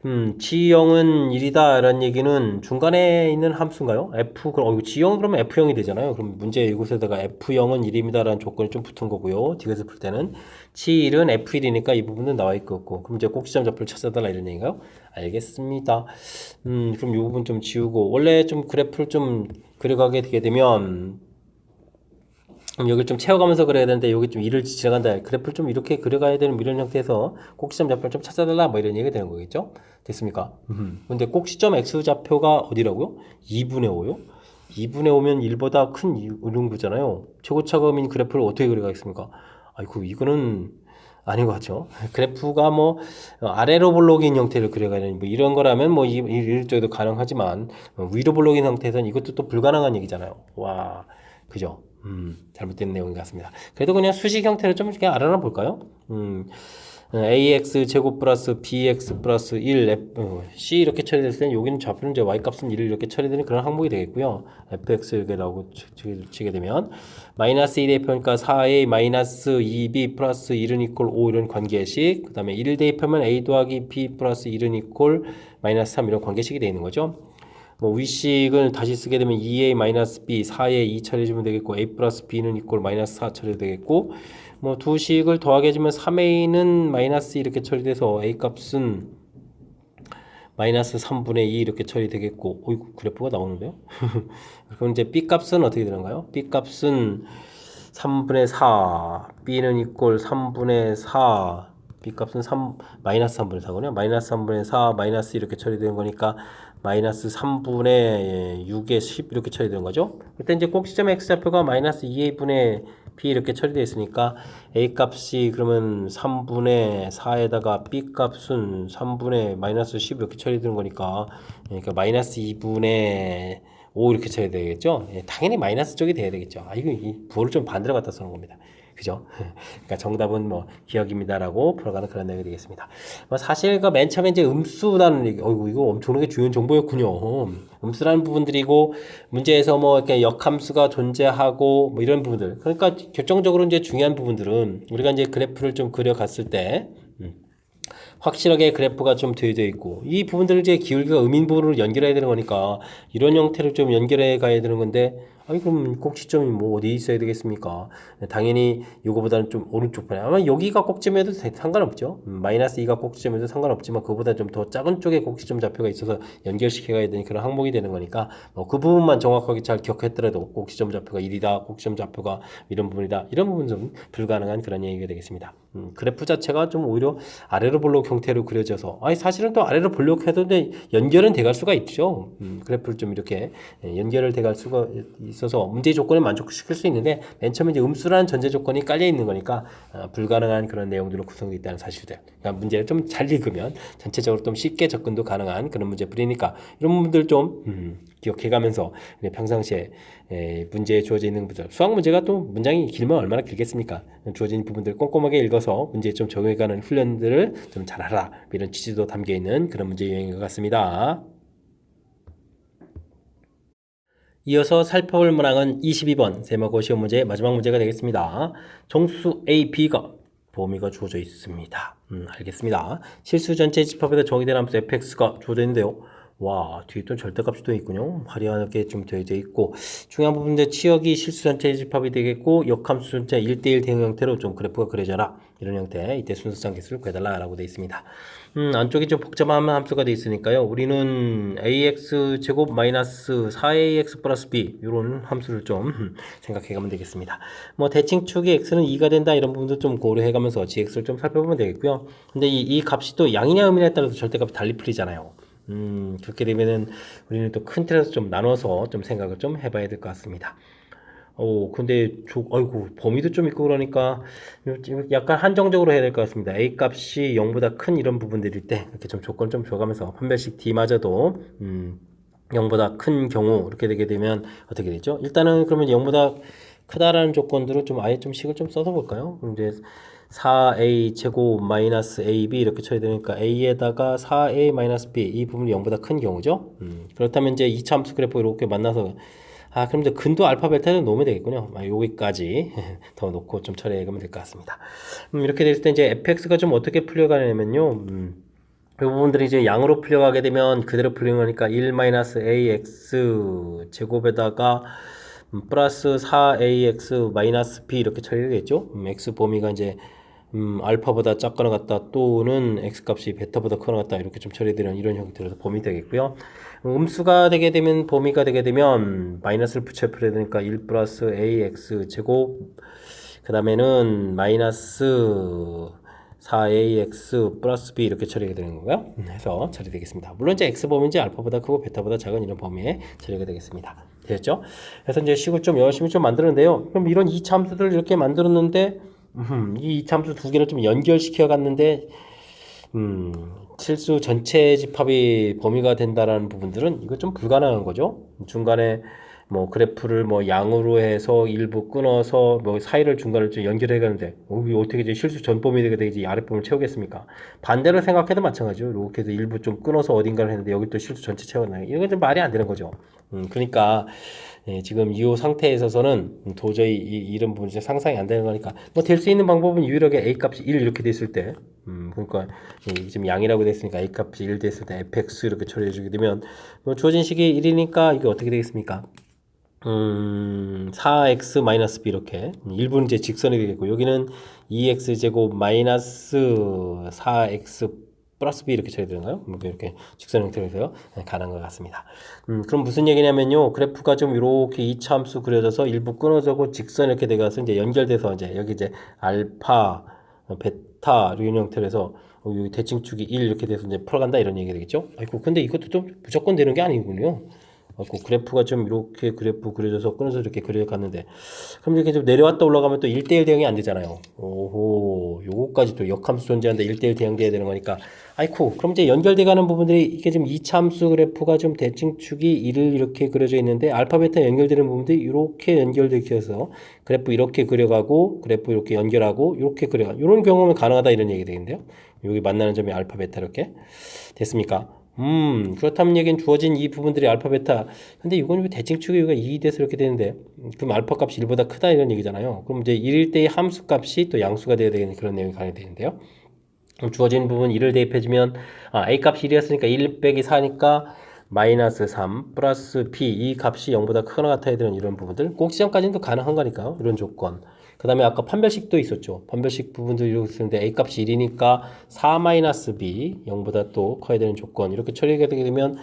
G0은 1이다 라는 얘기는 중간에 있는 함수인가요? F, 이거 G0은 그러면 F0이 되잖아요. 그럼 문제 이곳에다가 F0은 1입니다 라는 조건이 좀 붙은 거고요. 디귿을 풀 때는 G1은 F1이니까 이 부분은 나와 있고 그럼 이제 꼭지점 좌표를 찾아달라 이런 얘기인가요? 알겠습니다. 그럼 이 부분 좀 지우고 원래 좀 그래프를 좀 그려가게 되게 되면 여기를 좀 채워가면서 그려야 되는데 여기 좀 일을 지나간다. 그래프를 좀 이렇게 그려가야 되는 이런 형태에서 꼭지점 좌표를 좀 찾아달라 뭐 이런 얘기가 되는 거겠죠? 됐습니까? 근데 꼭지점 x좌표가 어디라고요? 2분의 5요? 2분의 5면 1보다 큰 이런 거잖아요. 최고차감인 그래프를 어떻게 그려가겠습니까? 아이고 이거는 아닌 것 같죠. 그래프가 뭐 아래로 볼록인 형태를 그려가는 뭐 이런 거라면 뭐 일정도 가능하지만 위로 볼록인 형태에서는 이것도 또 불가능한 얘기잖아요. 와, 그죠? 잘못된 내용 같습니다. 그래도 그냥 수식 형태를 좀 이렇게 알아나 볼까요? ax 제곱 플러스 bx 플러스 1 c 이렇게 처리됐을 때는 여기는 좌표는 이제 y 값은 1을 이렇게 처리되는 그런 항목이 되겠고요. fx 이렇게 나오고 치게 되면 마이너스 1 대입하니까 4a 마이너스 2b 플러스 1은 이퀄 5 이런 관계식 그 다음에 1 대입하면 a 더하기 b 플러스 1은 이퀄 마이너스 3 이런 관계식이 되어 있는 거죠. 뭐 위식을 다시 쓰게 되면 2a 마이너스 b 4에 2 처리해주면 되겠고 a 플러스 b는 이꼴 마이너스 4 처리해도 되겠고 뭐 두 식을 더하게 해주면 3a는 마이너스 이렇게 처리돼서 a 값은 마이너스 3분의 2 이렇게 처리되겠고 어이구 그래프가 나오는데요. 그럼 이제 b 값은 어떻게 되는가요? b 값은 3분의 4 b는 이꼴 3분의 4 b값은 마이너스 3분의 4거든요. 마이너스 3분의 4 마이너스 이렇게 처리되는 거니까 마이너스 3분의 6에 10 이렇게 처리되는 거죠. 그때 이제 꼭지점 x좌표가 마이너스 2a분의 b 이렇게 처리되어 있으니까 a 값이 그러면 3분의 4에다가 b 값은 3분의 마이너스 10 이렇게 처리되는 거니까 그러니까 마이너스 2분의 5 이렇게 처리되겠죠. 당연히 마이너스 쪽이 돼야 되겠죠. 이거 이 부호를 좀 반대로 갖다 쓰는 겁니다. 그죠? 그러니까 정답은 뭐 기억입니다라고 풀어가는 그런 내용이 되겠습니다. 뭐 사실 그 맨 처음에 이제 음수라는 얘기, 어이구 이거 엄청나게 중요한 정보였군요. 음수라는 부분들이고 문제에서 뭐 이렇게 역함수가 존재하고 뭐 이런 부분들. 그러니까 결정적으로 이제 중요한 부분들은 우리가 이제 그래프를 좀 그려갔을 때. 확실하게 그래프가 좀 되어져 있고 이 부분들을 이제 기울기가 음인 부분으로 연결해야 되는 거니까 이런 형태로 좀 연결해 가야 되는 건데 아니 그럼 꼭지점이 뭐 어디 있어야 되겠습니까? 당연히 이거보다는 좀 오른쪽 편에 아마 여기가 꼭지점에도 상관없죠. 마이너스 2가 꼭지점에도 상관없지만 그보다 좀 더 작은 쪽에 꼭지점 좌표가 있어서 연결시켜 가야 되는 그런 항목이 되는 거니까 그 부분만 정확하게 잘 기억했더라도 꼭지점 좌표가 1이다 꼭지점 좌표가 이런 부분이다 이런 부분 좀 불가능한 그런 얘기가 되겠습니다. 그래프 자체가 좀 오히려 아래로 볼록 형태로 그려져서 아니 사실은 또 아래로 볼록 해도 연결은 돼갈 수가 있죠. 그래프를 좀 이렇게 연결을 돼갈 수가 있어서 문제 조건에 만족시킬 수 있는데 맨 처음에 이제 음수라는 전제 조건이 깔려 있는 거니까 불가능한 그런 내용들로 구성되어 있다는 사실들. 그러니까 문제를 좀 잘 읽으면 전체적으로 좀 쉽게 접근도 가능한 그런 문제풀이니까 이런 부분들 좀 기억해가면서 평상시에 문제에 주어져 있는 부분 수학 문제가 또 문장이 길면 얼마나 길겠습니까? 주어진 부분들 꼼꼼하게 읽어서 문제에 좀 적용해가는 훈련들을 좀 잘하라 이런 취지도 담겨있는 그런 문제 유형인 것 같습니다. 이어서 살펴볼 문항은 22번 세모고 시험 문제의 마지막 문제가 되겠습니다. 정수 A, B가 범위가 주어져 있습니다. 알겠습니다. 실수 전체 집합에다 정의된 함수 fx가 주어져 있는데요. 와, 뒤에 또 절대값이 또 있군요. 화려하게 좀 되어져 있고 중요한 부분인데 치역이 실수 전체 집합이 되겠고 역함수 전체 1대1 대응 형태로 좀 그래프가 그려져라. 이런 형태 이때 순서상 개수를 구해달라고 되어 있습니다. 안쪽이 좀 복잡한 함수가 되어 있으니까요. 우리는 ax 제곱 마이너스 4ax 플러스 b 이런 함수를 좀 생각해 가면 되겠습니다. 뭐 대칭축의 x는 2가 된다 이런 부분도 좀 고려해 가면서 gx를 좀 살펴보면 되겠고요. 근데 이 값이 또 양이냐 음이냐에 따라서 절대값이 달리 풀리잖아요. 그렇게 되면은 우리는 또 큰 틀에서 좀 나눠서 좀 생각을 좀 해봐야 될 것 같습니다. 근데 아이고 범위도 좀 있고 그러니까 약간 한정적으로 해야 될 것 같습니다. A 값이 0보다 큰 이런 부분들일 때 이렇게 좀 조건 좀 줘가면서 판별식 D마저도 0보다 큰 경우 이렇게 되게 되면 어떻게 되죠? 일단은 그러면 0보다 크다라는 조건들을 좀 아예 좀 식을 좀 써서 볼까요? 그럼 이제 4a 제곱 마이너스 ab 이렇게 쳐야 되니까 a에다가 4a 마이너스 b 이 부분이 0보다 큰 경우죠. 그렇다면 이제 2차 함수 그래프 이렇게 만나서 그럼 이제 근도 알파 베타를 놓으면 되겠군요. 여기까지 더 놓고 좀 처리해 가면 될 것 같습니다. 이렇게 됐을 때 이제 fx가 좀 어떻게 풀려가냐면요. 이 부분들이 이제 양으로 풀려가게 되면 그대로 풀리는 거니까 1-ax 제곱에다가 플러스 4ax 마이너스 b 이렇게 처리되겠죠. x 범위가 이제 알파보다 작거나 같다 또는 x값이 베타보다 크거나 같다 이렇게 좀 처리되는 이런 형태로 범위 되겠고요. 음수가 되게 되면 범위가 되게 되면 마이너스를 붙여 풀어야 되니까 1 플러스 ax 제곱 그 다음에는 마이너스 4ax 플러스 b 이렇게 처리가 되는 건가요? 해서 처리되겠습니다. 물론 이제 x범위인지 알파보다 크고 베타보다 작은 이런 범위에 처리가 되겠습니다. 되셨죠? 그래서 이제 식을 좀 열심히 좀 만들었는데요. 그럼 이런 2차 함수들을 이렇게 만들었는데 이 2차 함수 두 개를 좀 연결시켜 갔는데 실수 전체 집합이 범위가 된다라는 부분들은 이거 좀 불가능한 거죠. 중간에 뭐 그래프를 뭐 양으로 해서 일부 끊어서 뭐 사이를 중간을 좀 연결해 가는데 어떻게 이제 실수 전 범위가 되지 아랫 범위를 채우겠습니까? 반대로 생각해도 마찬가지죠. 이렇게 해서 일부 좀 끊어서 어딘가를 했는데 여기 또 실수 전체 채워놔요. 이건 좀 말이 안 되는 거죠. 그러니까 지금 이 상태에 있어서는 도저히 이런 부분이 상상이 안 되는 거니까 뭐 될 수 있는 방법은 유일하게 a 값이 1 이렇게 됐을 때 그러니까 지금 양이라고 됐으니까 a 값이 1 됐을 때 fx 이렇게 처리해 주게 되면 뭐 주어진 식이 1이니까 이게 어떻게 되겠습니까? 4x 마이너스 b 이렇게 1분은 이제 직선이 되겠고 여기는 2x 제곱 마이너스 4x 플러스 b 이렇게 처리되는가요? 이렇게 직선 형태로 해서 가능한 것 같습니다. 그럼 무슨 얘기냐면요. 그래프가 좀 이렇게 이차 함수 그려져서 일부 끊어져고 직선 이렇게 돼가서 이제 연결돼서 이제 여기 이제 알파, 베타 이런 형태로 해서 여기 대칭축이 1 이렇게 돼서 이제 풀어간다 이런 얘기가 되겠죠. 아이고 근데 이것도 좀 무조건 되는 게 아니군요. 그래프가 좀 이렇게 그래프 그려져서 끊어서 이렇게 그려갔는데 그럼 이렇게 좀 내려왔다 올라가면 또 1대1 대응이 안 되잖아요. 오호 요거까지 또 역함수 존재하는데 1대1 대응돼야 되는 거니까 아이쿠 그럼 이제 연결돼 가는 부분들이 이게 지금 2차 함수 그래프가 좀 대칭축이 1을 이렇게 그려져 있는데 알파 베타 연결되는 부분들이 이렇게 연결되게 해서 그래프 이렇게 그려가고 그래프 이렇게 연결하고 이렇게 그려가 이런 경우는 가능하다 이런 얘기 되겠는데요. 여기 만나는 점이 알파 베타 이렇게 됐습니까? 그렇다면 얘기는 주어진 이 부분들이 알파 베타 근데 이건 왜 대칭축이 여기가 2 돼서 이렇게 되는데 그럼 알파 값이 1보다 크다 이런 얘기잖아요. 그럼 이제 1일 때의 함수 값이 또 양수가 돼야 되는 그런 내용이 가능되는데요. 그럼 주어진 부분 1을 대입해주면 a 값이 1이었으니까 1 빼기 4니까 마이너스 3 플러스 b 이 값이 0보다 크거나 같아야 되는 이런 부분들 꼭 시험까지는 가능한 거니까요. 이런 조건. 그 다음에 아까 판별식도 있었죠. 판별식 부분도 이렇게 쓰는데 a 값이 1이니까 4 마이너스 b 0보다 또 커야 되는 조건 이렇게 처리가 되게 되면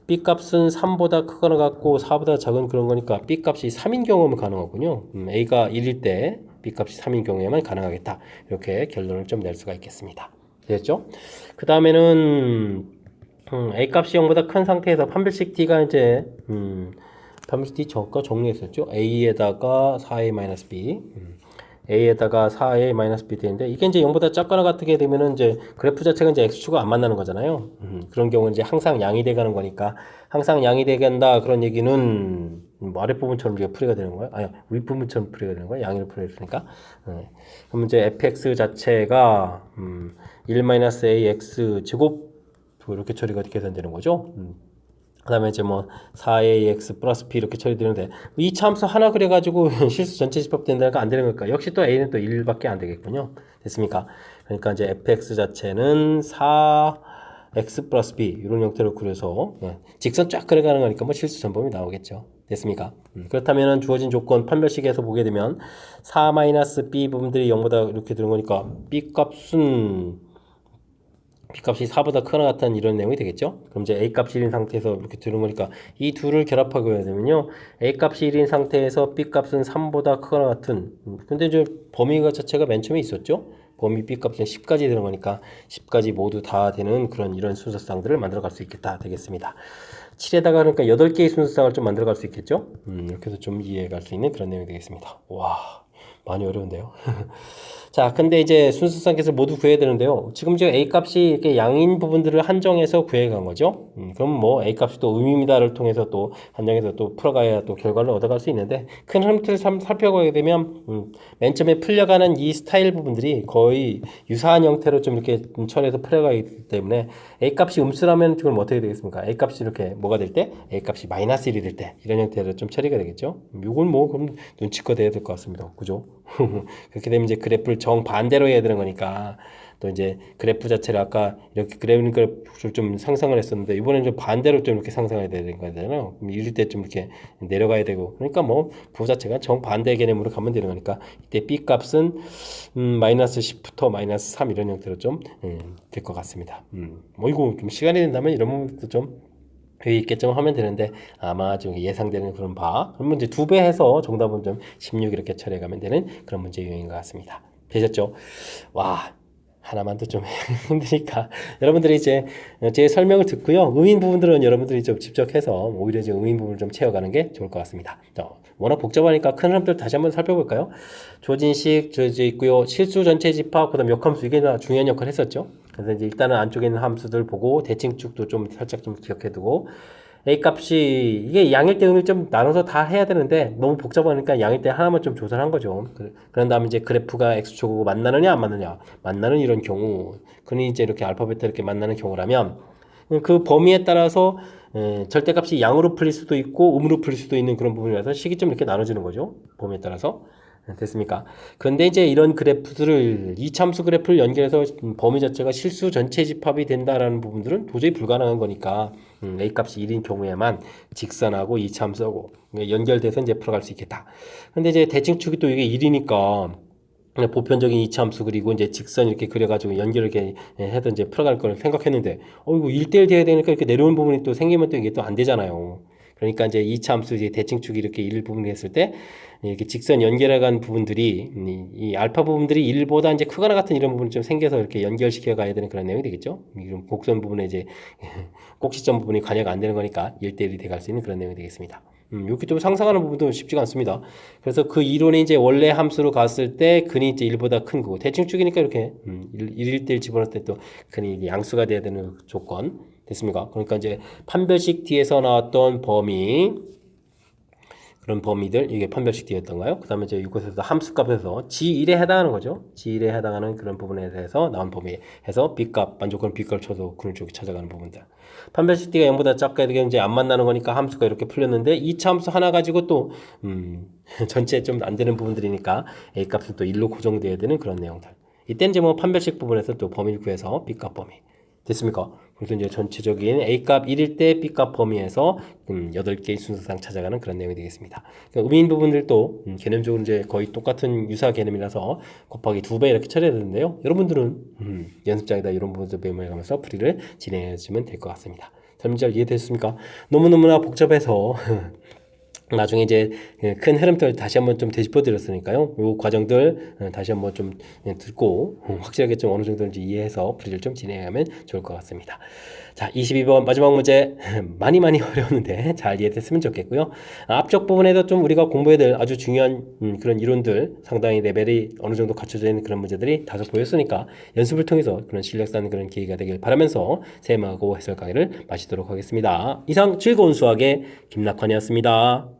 b 값은 3보다 크거나 같고 4보다 작은 그런 거니까 b 값이 3인 경우면 가능하군요. a가 1일 때 b 값이 3인 경우에만 가능하겠다. 이렇게 결론을 좀 낼 수가 있겠습니다. 됐죠? 그 다음에는 a 값이 0보다 큰 상태에서 판별식 d가 이제 판별식 d 저거 정리했었죠? a에다가 4a-b a에다가 4a-b 되는데 이게 이제 0보다 작거나 같게 되면은 이제 그래프 자체가 이제 x축과 안 만나는 거잖아요. 그런 경우는 이제 항상 양이 돼가는 거니까 항상 양이 돼간다 그런 얘기는 뭐 아랫부분처럼 이제 풀이가 되는 거예요. 아니 윗부분처럼 풀이가 되는 거예요. 양의로 풀이했으니까. 그럼 이제 fx 자체가 1-ax 제곱 이렇게 처리가 계산되는 거죠. 그 다음에 이제 뭐 4ax 플러스 b 이렇게 처리되는데 이 참수 하나 그래가지고 실수 전체 집합된다니까 안 되는 걸까? 역시 또 a는 또 1밖에 안 되겠군요. 됐습니까? 그러니까 이제 fx 자체는 4x 플러스 b 이런 형태로 그려서 직선 쫙 그려가는 거니까 뭐 실수 전범이 나오겠죠. 됐습니까? 그렇다면 주어진 조건 판별식에서 보게 되면 4-b 부분들이 0보다 이렇게 되는 거니까 b 값은 b값이 4보다 크거나 같다는 이런 내용이 되겠죠. 그럼 이제 a값이 1인 상태에서 이렇게 들은 거니까 이 둘을 결합하고 해야 되면요. a값이 1인 상태에서 b값은 3보다 크거나 같은 근데 이제 범위가 자체가 맨 처음에 있었죠. 범위 b값은 10까지 되는 거니까 10까지 모두 다 되는 그런 이런 순서상들을 만들어 갈 수 있겠다 되겠습니다. 7에다가 그러니까 8개의 순서상을 좀 만들어 갈 수 있겠죠. 이렇게 해서 좀 이해해 갈 수 있는 그런 내용이 되겠습니다. 와 많이 어려운데요. 자, 근데 이제 순수상 값을 모두 구해야 되는데요. 지금 이제 a 값이 이렇게 양인 부분들을 한정해서 구해간 거죠. 그럼 뭐 a 값이 또 의미입니다를 통해서 또 한정해서 또 풀어가야 또 결과를 얻어갈 수 있는데 큰 흐름틀을 살펴보게 되면 맨 처음에 풀려가는 이 스타일 부분들이 거의 유사한 형태로 좀 이렇게 처리해서 풀어가기 때문에 a 값이 음수라면 지금 어떻게 되겠습니까? a 값이 이렇게 뭐가 될 때? a 값이 마이너스 1이 될 때 이런 형태로 좀 처리가 되겠죠. 이걸 뭐 그럼 눈치껏 해야 될 것 같습니다. 그죠? 그렇게 되면 이제 그래프를 정반대로 해야 되는 거니까 또 이제 그래프 자체를 아까 이렇게 그래프를 좀 상상을 했었는데 이번에는 좀 반대로 좀 이렇게 상상해야 되는 거잖아요. 이럴 때 좀 이렇게 내려가야 되고 그러니까 뭐 부호 자체가 정반대 개념으로 가면 되는 거니까 이때 b 값은 마이너스 10부터 마이너스 3 이런 형태로 좀 될 것 같습니다. 뭐 이거 좀 시간이 된다면 이런 부분도 좀 여유 있게 좀 하면 되는데 아마 좀 예상되는 그런 그러면 이제 2배 해서 정답은 좀 16 이렇게 처리해가면 되는 그런 문제 유형인 것 같습니다. 되셨죠? 와 하나만 더 좀 힘드니까 여러분들이 이제 제 설명을 듣고요. 의인 부분들은 여러분들이 좀 직접 해서 오히려 이제 의인 부분을 좀 채워가는 게 좋을 것 같습니다. 워낙 복잡하니까 큰 흐름들 다시 한번 살펴볼까요? 조진식 조지 있고요. 실수 전체 집합 그다음 역함수 이게 중요한 역할을 했었죠. 그래서 이제 일단은 안쪽에 있는 함수들 보고 대칭축도 좀 살짝 좀 기억해두고 a 값이 이게 양일 때 의미를 좀 나눠서 다 해야 되는데 너무 복잡하니까 양일 때 하나만 좀 조절한 거죠. 그런 다음에 이제 그래프가 x축하고 만나느냐 안 만나느냐 만나는 이런 경우 그니 이제 이렇게 알파 베타 이렇게 만나는 경우라면 그 범위에 따라서 절대값이 양으로 풀릴 수도 있고 음으로 풀릴 수도 있는 그런 부분이라서 시기점 이렇게 나눠지는 거죠. 범위에 따라서. 됐습니까? 그런데 이제 이런 그래프들을 이참수 그래프를 연결해서 범위 자체가 실수 전체 집합이 된다라는 부분들은 도저히 불가능한 거니까 a 값이 1인 경우에만 직선하고 이참수하고 연결돼서 이제 풀어갈 수 있겠다. 근데 이제 대칭축이 또 이게 1이니까 보편적인 이차함수 그리고 이제 직선 이렇게 그려가지고 연결을 이렇게 해서 이제 풀어갈 걸 생각했는데 이거 1대1 돼야 되니까 이렇게 내려오는 부분이 또 생기면 또 이게 또 안 되잖아요. 그러니까 이제 이차함수 이제 대칭축이 이렇게 1 부분을 했을 때 이렇게 직선 연결해간 부분들이 이 알파 부분들이 1보다 이제 크거나 같은 이런 부분이 좀 생겨서 이렇게 연결시켜 가야 되는 그런 내용이 되겠죠. 이런 곡선 부분에 이제 꼭지점 부분이 관여가 안 되는 거니까 1대1이 돼갈 수 있는 그런 내용이 되겠습니다. 이렇게 좀 상상하는 부분도 쉽지가 않습니다. 그래서 그 이론이 이제 원래 함수로 갔을 때 근이 이제 1보다 큰 거고 대칭축이니까 이렇게 1:1 집어넣을 때 또 근이 양수가 돼야 되는 조건 됐습니까? 그러니까 이제 판별식 뒤에서 나왔던 범위 그런 범위들 이게 판별식 뒤였던가요? 그 다음에 이제 이곳에서 함수값에서 G1에 해당하는 거죠. G1에 해당하는 그런 부분에 대해서 나온 범위에서 B값 만족하는 B값을 쳐서 그런 쪽에 찾아가는 부분들. 판별식 D가 0보다 작게 되게 이제 안 만나는 거니까 함수가 이렇게 풀렸는데 2차 함수 하나 가지고 또 전체 좀 안 되는 부분들이니까 A 값은 또 1로 고정돼야 되는 그런 내용들. 이때는 이제 뭐 판별식 부분에서 또 범위를 구해서 B값 범위 됐습니까? 그래서 이제 전체적인 A값 1일 때 B값 범위에서 8개의 순서상 찾아가는 그런 내용이 되겠습니다. 그러니까 의미인 부분들도 개념적으로 이제 거의 똑같은 유사 개념이라서 곱하기 2배 이렇게 처리해야 되는데요. 여러분들은 연습장에다 이런 부분들 메모해가면서 풀이를 진행해주시면 될 것 같습니다. 설명 잘 이해됐습니까? 너무너무나 복잡해서 나중에 이제 큰 흐름들 다시 한번 좀 되짚어 드렸으니까요. 요 과정들 다시 한번 좀 듣고 확실하게 좀 어느 정도인지 이해해서 풀이를 좀 진행하면 좋을 것 같습니다. 자, 22번 마지막 문제 많이 어려웠는데 잘 이해됐으면 좋겠고요. 앞쪽 부분에도 좀 우리가 공부해야 될 아주 중요한 그런 이론들 상당히 레벨이 어느 정도 갖춰져 있는 그런 문제들이 다소 보였으니까 연습을 통해서 그런 실력 쌓는 그런 기회가 되길 바라면서 셈하고 해설 강의를 마치도록 하겠습니다. 이상 즐거운 수학의 김낙환이었습니다.